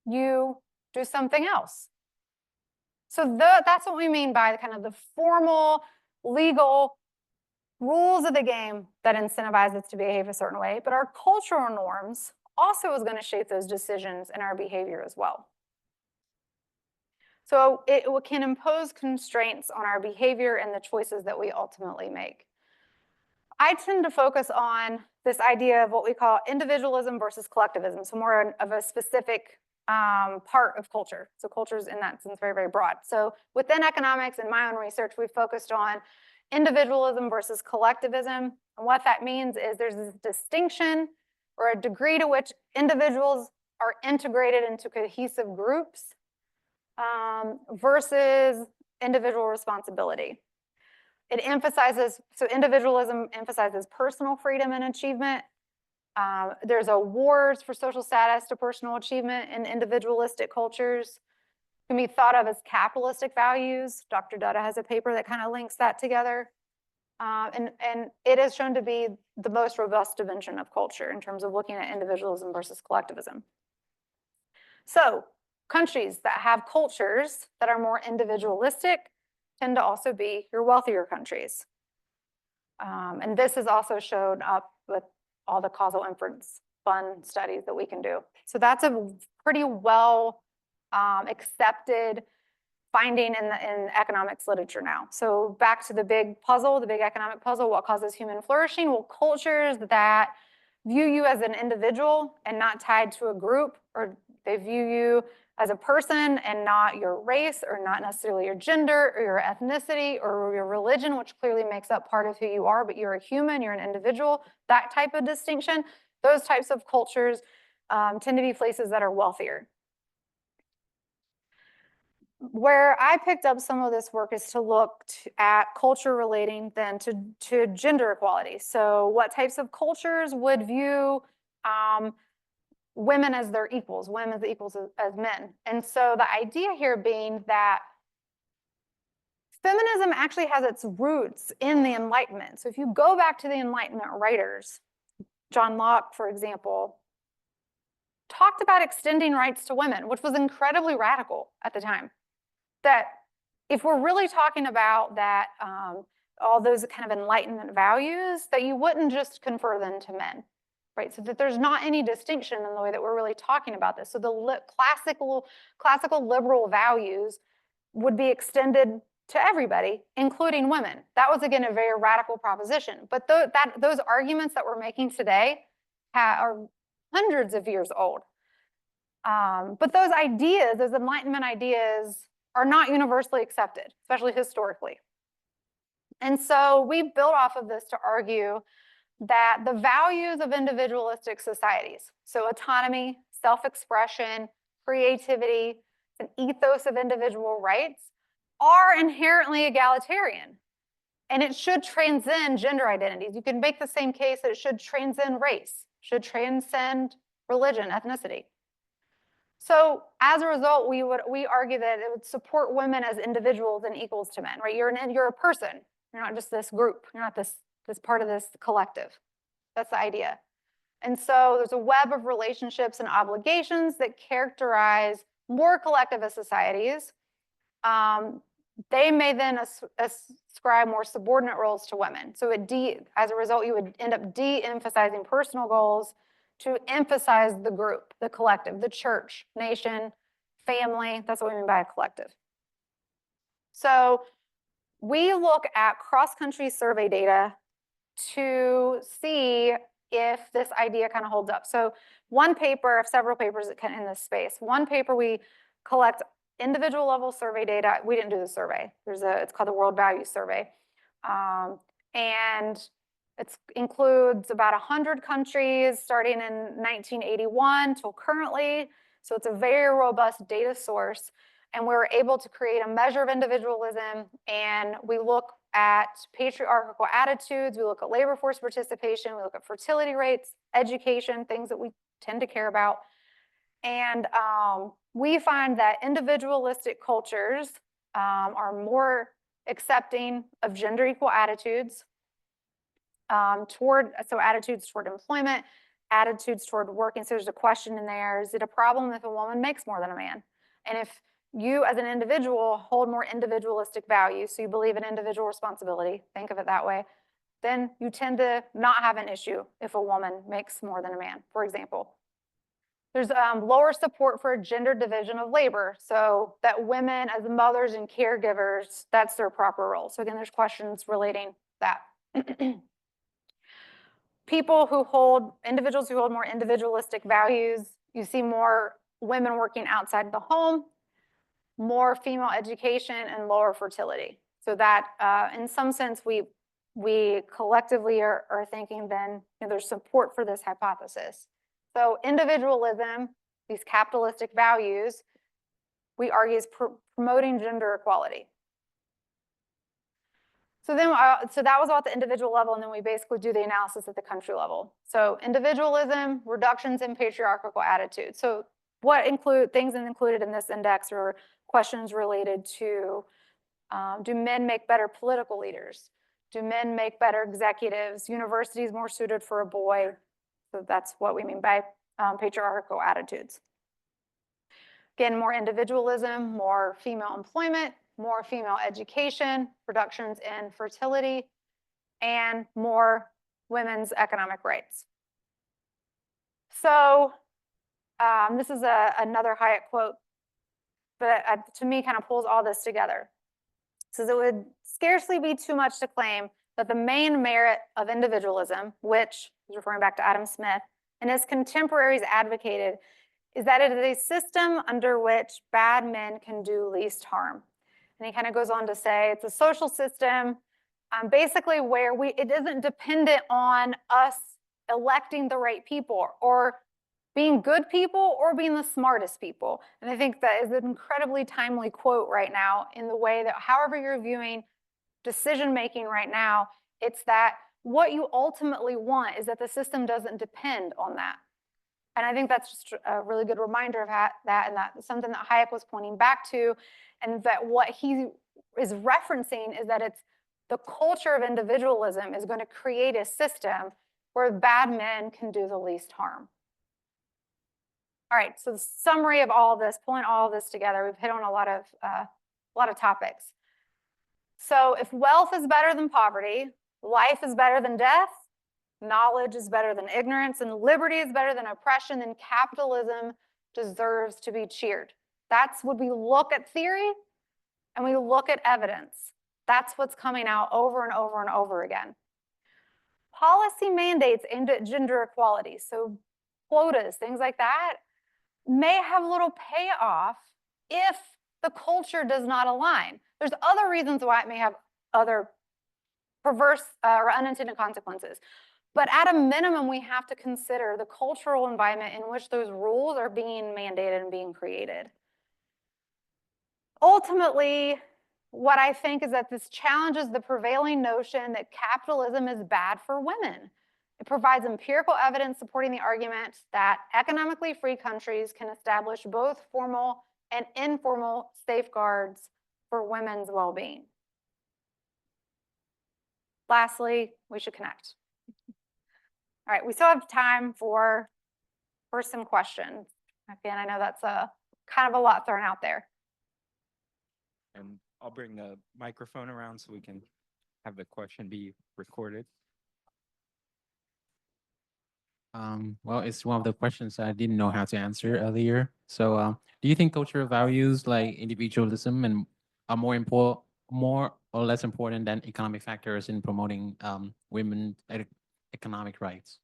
you do something else. So that's what we mean by kind of the formal legal rules of the game that incentivize us to behave a certain way. But our cultural norms also is going to shape those decisions and our behavior as well. So it can impose constraints on our behavior and the choices that we ultimately make. I tend to focus on this idea of what we call individualism versus collectivism, so more of a specific part of culture. So culture is in that sense very, very broad. So within economics and my own research, we focused on individualism versus collectivism. And what that means is there's this distinction or a degree to which individuals are integrated into cohesive groups versus individual responsibility. It emphasizes, so individualism emphasizes personal freedom and achievement. There's a wars for social status to personal achievement in individualistic cultures. It can be thought of as capitalistic values. Dr. Dutta has a paper that kind of links that together. And it is shown to be the most robust dimension of culture in terms of looking at individualism versus collectivism. So countries that have cultures that are more individualistic tend to also be your wealthier countries. And this is also shown up with all the causal inference fun studies that we can do. So that's a pretty well accepted finding in economics literature now. So back to the big puzzle, the big economic puzzle, what causes human flourishing? Well, cultures that view you as an individual and not tied to a group, or they view you as a person and not your race or not necessarily your gender or your ethnicity or your religion, which clearly makes up part of who you are, but you're a human, you're an individual, that type of distinction, those types of cultures tend to be places that are wealthier. Where I picked up some of this work is to look at culture relating then to gender equality. So what types of cultures would view women as their equals, women as equals as men. And so the idea here being that feminism actually has its roots in the Enlightenment. So if you go back to the Enlightenment writers, John Locke, for example, talked about extending rights to women, which was incredibly radical at the time. That if we're really talking about that, all those kind of Enlightenment values, that you wouldn't just confer them to men, right? So that there's not any distinction in the way that we're really talking about this. So the classical liberal values would be extended to everybody, including women. That was, again, a very radical proposition. But those arguments that we're making today are hundreds of years old. But those ideas, those Enlightenment ideas, are not universally accepted, especially historically. And so we built off of this to argue that the values of individualistic societies, so autonomy, self-expression, creativity, an ethos of individual rights, are inherently egalitarian. And it should transcend gender identities. You can make the same case that it should transcend race, should transcend religion, ethnicity. So as a result, we argue that it would support women as individuals and equals to men, right? You're a person. You're not just this group. You're not this part of this collective. That's the idea. And so there's a web of relationships and obligations that characterize more collectivist societies. They may then ascribe more subordinate roles to women. So as a result, you would end up de-emphasizing personal goals to emphasize the group, the collective, the church, nation, family. That's what we mean by a collective. So we look at cross-country survey data to see if this idea kind of holds up. So one paper, of several papers in this space, one paper we collect individual level survey data. We didn't do the survey. It's called the World Values Survey. And it includes about 100 countries starting in 1981 till currently. So it's a very robust data source. And we were able to create a measure of individualism. And we look at patriarchal attitudes. We look at labor force participation. We look at fertility rates, education, things that we tend to care about. And we find that individualistic cultures are more accepting of gender equal attitudes, attitudes toward employment, attitudes toward working. So there's a question in there: is it a problem if a woman makes more than a man? And if you as an individual hold more individualistic values, so you believe in individual responsibility, think of it that way, then you tend to not have an issue if a woman makes more than a man, for example. There's lower support for a gender division of labor, so that women as mothers and caregivers, that's their proper role. So again, there's questions relating that. Individuals who hold more individualistic values, you see more women working outside the home, more female education, and lower fertility. So that, in some sense, we collectively are thinking then there's support for this hypothesis. So individualism, these capitalistic values, we argue is promoting gender equality. So then, so that was all at the individual level, and then we basically do the analysis at the country level. So individualism, reductions in patriarchal attitudes. So what things included in this index are questions related to, do men make better political leaders? Do men make better executives? Universities more suited for a boy? So that's what we mean by patriarchal attitudes. Again, more individualism, more female employment, more female education, reductions in fertility, and more women's economic rights. So this is another Hayek quote, but to me kind of pulls all this together. It says it would scarcely be too much to claim that the main merit of individualism, which is referring back to Adam Smith, and his contemporaries advocated, is that it is a system under which bad men can do least harm. And he kind of goes on to say it's a social system basically where it isn't dependent on us electing the right people or being good people or being the smartest people. And I think that is an incredibly timely quote right now in the way that however you're viewing decision making right now, it's that what you ultimately want is that the system doesn't depend on that. And I think that's just a really good reminder of that, and that's something that Hayek was pointing back to, and that what he is referencing is that it's the culture of individualism is going to create a system where bad men can do the least harm. All right, so the summary of all of this, pulling all of this together, we've hit on a lot of topics. So if wealth is better than poverty, life is better than death, knowledge is better than ignorance, and liberty is better than oppression, then capitalism deserves to be cheered. That's when we look at theory and we look at evidence. That's what's coming out over and over and over again. Policy mandates aimed at gender equality, so quotas, things like that, may have little payoff if the culture does not align. There's other reasons why it may have other perverse or unintended consequences. But at a minimum, we have to consider the cultural environment in which those rules are being mandated and being created. Ultimately, what I think is that this challenges the prevailing notion that capitalism is bad for women. It provides empirical evidence supporting the argument that economically free countries can establish both formal and informal safeguards for women's well-being. Lastly, we should connect. All right, we still have time for some questions. Again, I know that's kind of a lot thrown out there. And I'll bring the microphone around so we can have the question be recorded. Well, it's one of the questions I didn't know how to answer earlier. So, do you think cultural values like individualism and are more or less important than economic factors in promoting women's economic rights?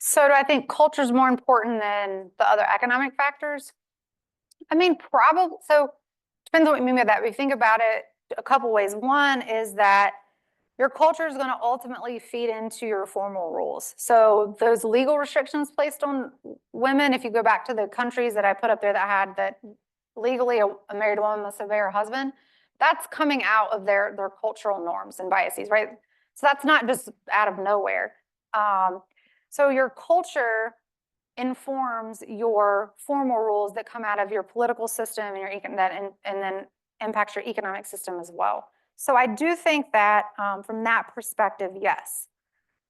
So do I think culture is more important than the other economic factors? I mean, probably. So depends on what you mean by that. We think about it a couple ways. One is that your culture is going to ultimately feed into your formal rules. So those legal restrictions placed on women, if you go back to the countries that I put up there that had that legally a married woman must obey her husband, that's coming out of their cultural norms and biases, right? So that's not just out of nowhere. So your culture informs your formal rules that come out of your political system and your and then impacts your economic system as well. So I do think that from that perspective, yes,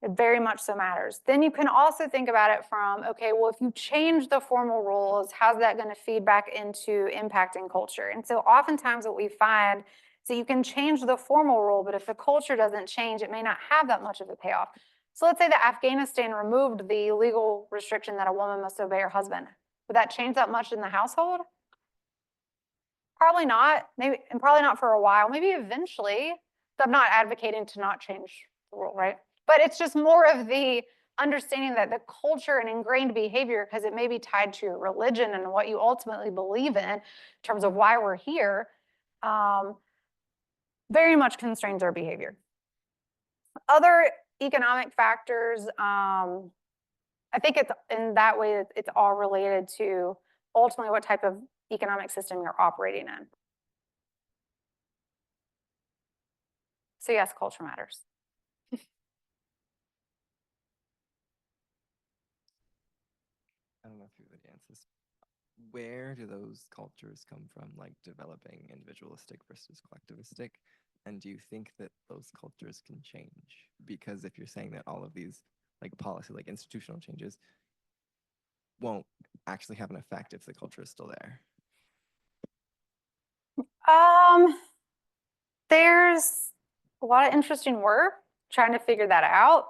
it very much so matters. Then you can also think about it from, okay, well, if you change the formal rules, how's that going to feed back into impacting culture? And so oftentimes what we find is that you can change the formal rule, but if the culture doesn't change, it may not have that much of a payoff. So let's say that Afghanistan removed the legal restriction that a woman must obey her husband. Would that change that much in the household? Probably not, maybe, and probably not for a while, maybe eventually. So I'm not advocating to not change the rule, right? But it's just more of the understanding that the culture and ingrained behavior, because it may be tied to your religion and what you ultimately believe in terms of why we're here, very much constrains our behavior. Other economic factors, I think it's in that way, it's all related to ultimately what type of economic system you're operating in. So yes, culture matters. I don't know if you would answer this. Where do those cultures come from, like developing individualistic versus collectivistic? And do you think that those cultures can change? Because if you're saying that all of these like policy, like institutional changes won't actually have an effect if the culture is still there. There's a lot of interesting work trying to figure that out.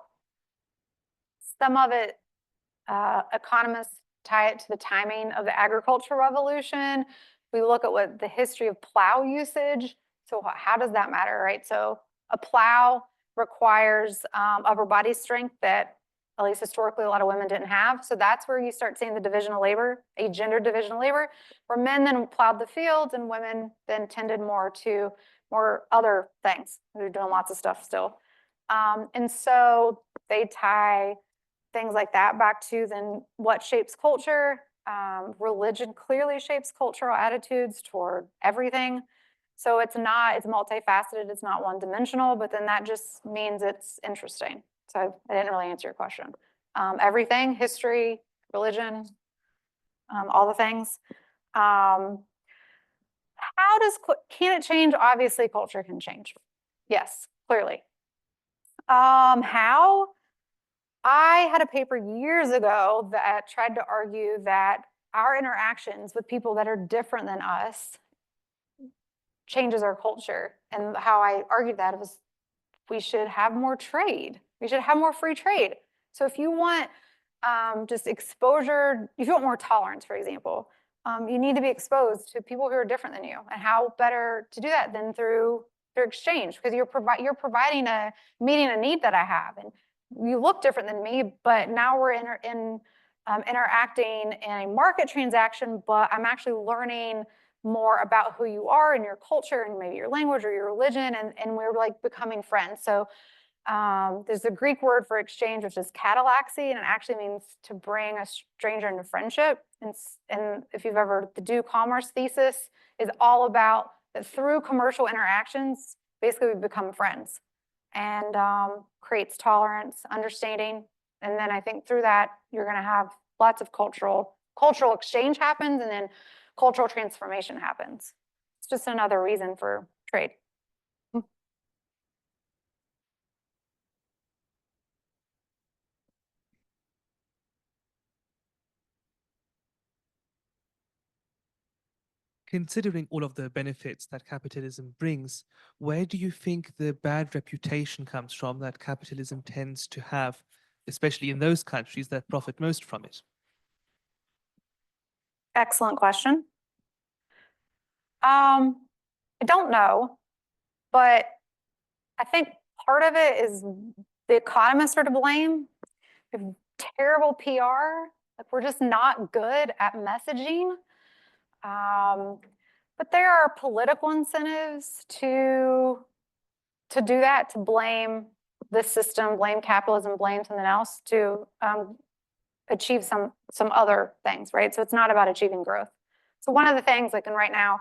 Some of it, economists tie it to the timing of the agricultural revolution. We look at what the history of plow usage. So how does that matter, right? So a plow requires upper body strength that at least historically a lot of women didn't have. So that's where you start seeing the division of labor, a gender division of labor, where men then plowed the fields and women then tended more to more other things. They're doing lots of stuff still. And so they tie things like that back to then what shapes culture. Religion clearly shapes cultural attitudes toward everything. So it's multifaceted, it's not one dimensional, but then that just means it's interesting. So I didn't really answer your question. everything, history, religion, all the things. How can it change? Obviously, culture can change. Yes, clearly. How? I had a paper years ago that tried to argue that our interactions with people that are different than us changes our culture. And how I argued that was we should have more trade. We should have more free trade. So if you want just exposure, if you want more tolerance, for example, you need to be exposed to people who are different than you. And how better to do that than through exchange, because you're providing meeting a need that I have. And you look different than me, but now we're interacting in a market transaction, but I'm actually learning more about who you are and your culture and maybe your language or your religion, and we're like becoming friends. So there's a Greek word for exchange, which is katallaxy, and it actually means to bring a stranger into friendship. And if you've ever, the do commerce thesis is all about that through commercial interactions, basically we become friends, and creates tolerance, understanding. And then I think through that, you're going to have lots of cultural exchange happens, and then cultural transformation happens. It's just another reason for trade. Considering all of the benefits that capitalism brings, where do you think the bad reputation comes from that capitalism tends to have, especially in those countries that profit most from it? Excellent question. I don't know, but I think part of it is the economists are to blame. We have terrible PR. Like, we're just not good at messaging. But there are political incentives to do that, to blame the system, blame capitalism, blame something else to achieve some other things, right? So it's not about achieving growth. So one of the things, like, and right now,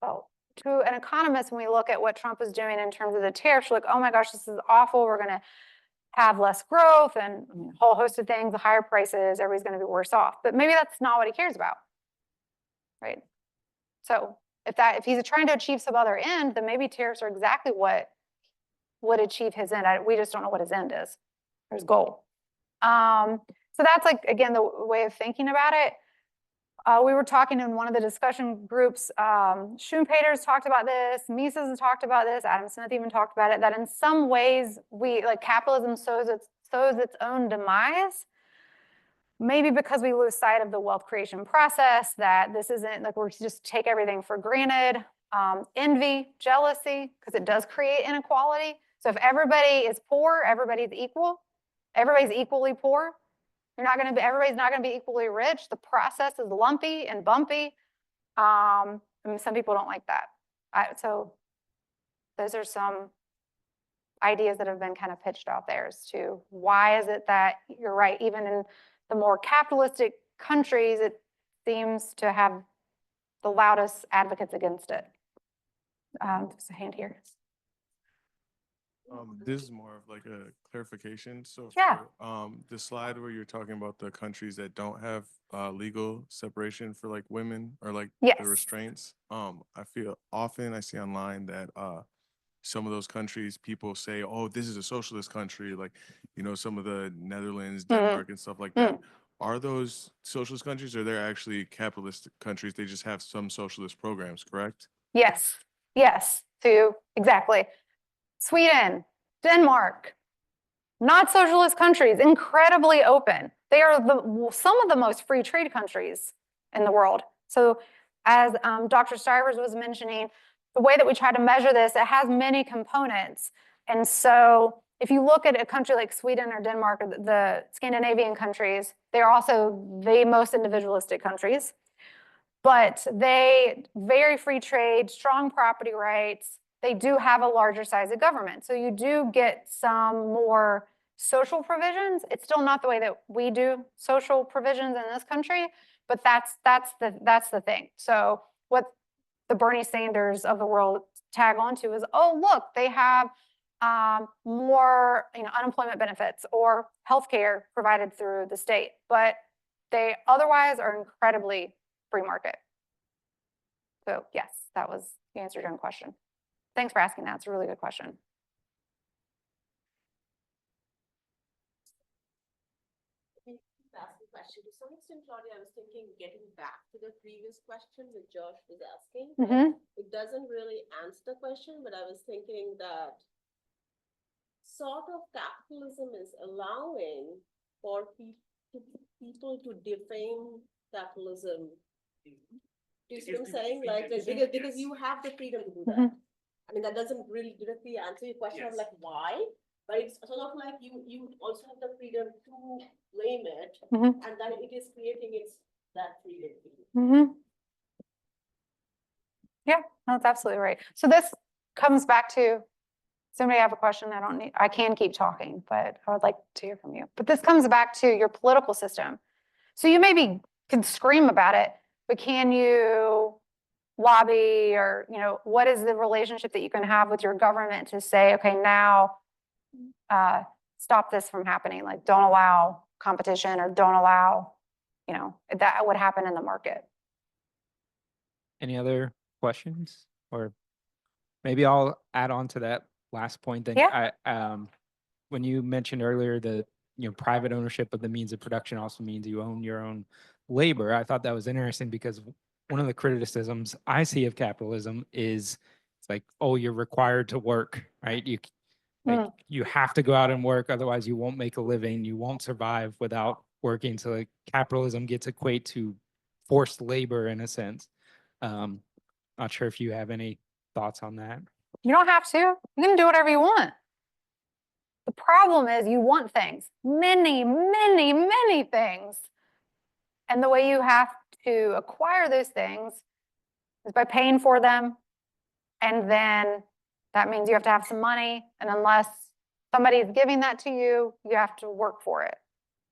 to an economist, when we look at what Trump is doing in terms of the tariffs, we're like, oh my gosh, this is awful. We're going to have less growth and a whole host of things, the higher prices, everybody's going to be worse off. But maybe that's not what he cares about, right? So if he's trying to achieve some other end, then maybe tariffs are exactly what would achieve his end. We just don't know what his end is, or his goal. So that's, like, again, the way of thinking about it. We were talking in one of the discussion groups, Schumpeter's talked about this, Mises has talked about this, Adam Smith even talked about it, that in some ways capitalism sows its own demise, maybe because we lose sight of the wealth creation process, that this isn't like we're just take everything for granted. Envy, jealousy, because it does create inequality. So if everybody is poor, everybody's equal, everybody's equally poor. Everybody's not going to be equally rich. The process is lumpy and bumpy. I mean, some people don't like that. So those are some ideas that have been kind of pitched out there as to why is it that you're right, even in the more capitalistic countries, it seems to have the loudest advocates against it. There's a hand here. This is more of like a clarification. So Yeah. for, the slide where you're talking about the countries that don't have legal separation for like women or like Yes. the restraints, I feel often I see online that some of those countries, people say, oh, this is a socialist country, like, you know, some of the Netherlands, Denmark and stuff like that. Are those socialist countries, or they're actually capitalist countries? They just have some socialist programs, correct? Yes, yes, exactly. Sweden, Denmark, not socialist countries, incredibly open. They are some of the most free trade countries in the world. So as Dr. Stivers was mentioning, the way that we try to measure this, it has many components. And so if you look at a country like Sweden or Denmark or the Scandinavian countries, they're also the most individualistic countries. But they, very free trade, strong property rights, they do have a larger size of government. So you do get some more social provisions. It's still not the way that we do social provisions in this country, but that's the thing. So what the Bernie Sanders of the world tag onto is, oh, look, they have more, unemployment benefits or healthcare provided through the state, but they otherwise are incredibly free market. So yes, that was the answer to your own question. Thanks for asking that. It's a really good question. Ask a question. To some extent, Claudia, I was thinking getting back to the previous question that Josh was asking. It doesn't really answer the question, but I was thinking that sort of capitalism is allowing for people to defame capitalism. Do you see what I'm saying? Like, because you have the freedom to do that. I mean, that doesn't really directly answer your question of like why, but it's sort of like you also have the freedom to blame it, and then it is creating that freedom. Yeah, that's absolutely right. So this comes back to, somebody have a question? I can keep talking, but I would like to hear from you. But this comes back to your political system. So you maybe can scream about it, but can you lobby, or, what is the relationship that you can have with your government to say, okay, now stop this from happening? Like, don't allow competition, or don't allow, that would happen in the market. Any other questions? Or maybe I'll add on to that last point. Then Yeah. when you mentioned earlier that private ownership of the means of production also means you own your own labor, I thought that was interesting, because one of the criticisms I see of capitalism is it's like, oh, you're required to work, right? You have to go out and work, otherwise you won't make a living, you won't survive without working. So like capitalism gets equate to forced labor in a sense. Not sure if you have any thoughts on that. You don't have to. You can do whatever you want. The problem is you want things, many, many, many things. And the way you have to acquire those things is by paying for them. And then that means you have to have some money. And unless somebody's giving that to you, you have to work for it,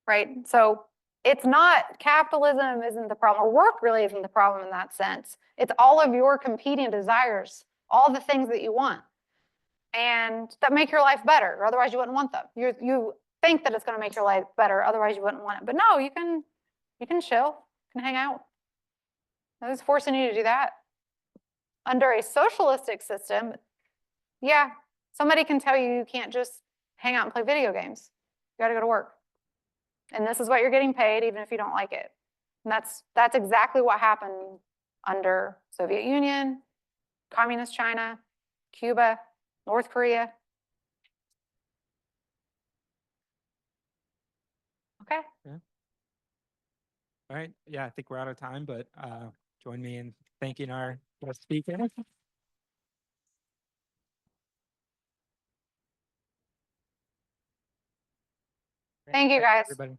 right? So it's not, capitalism isn't the problem, or work really isn't the problem in that sense. It's all of your competing desires, all the things that you want, and that make your life better, or otherwise you wouldn't want them. You think that it's going to make your life better, otherwise you wouldn't want it. But no, you can chill, you can hang out. Nobody's forcing you to do that. Under a socialistic system, yeah, somebody can tell you can't just hang out and play video games. You got to go to work. And this is what you're getting paid, even if you don't like it. And that's exactly what happened under Soviet Union, Communist China, Cuba, North Korea. Okay. Yeah. All right. Yeah, I think we're out of time, but join me in thanking our guest speaker. Thank you, guys. Everybody.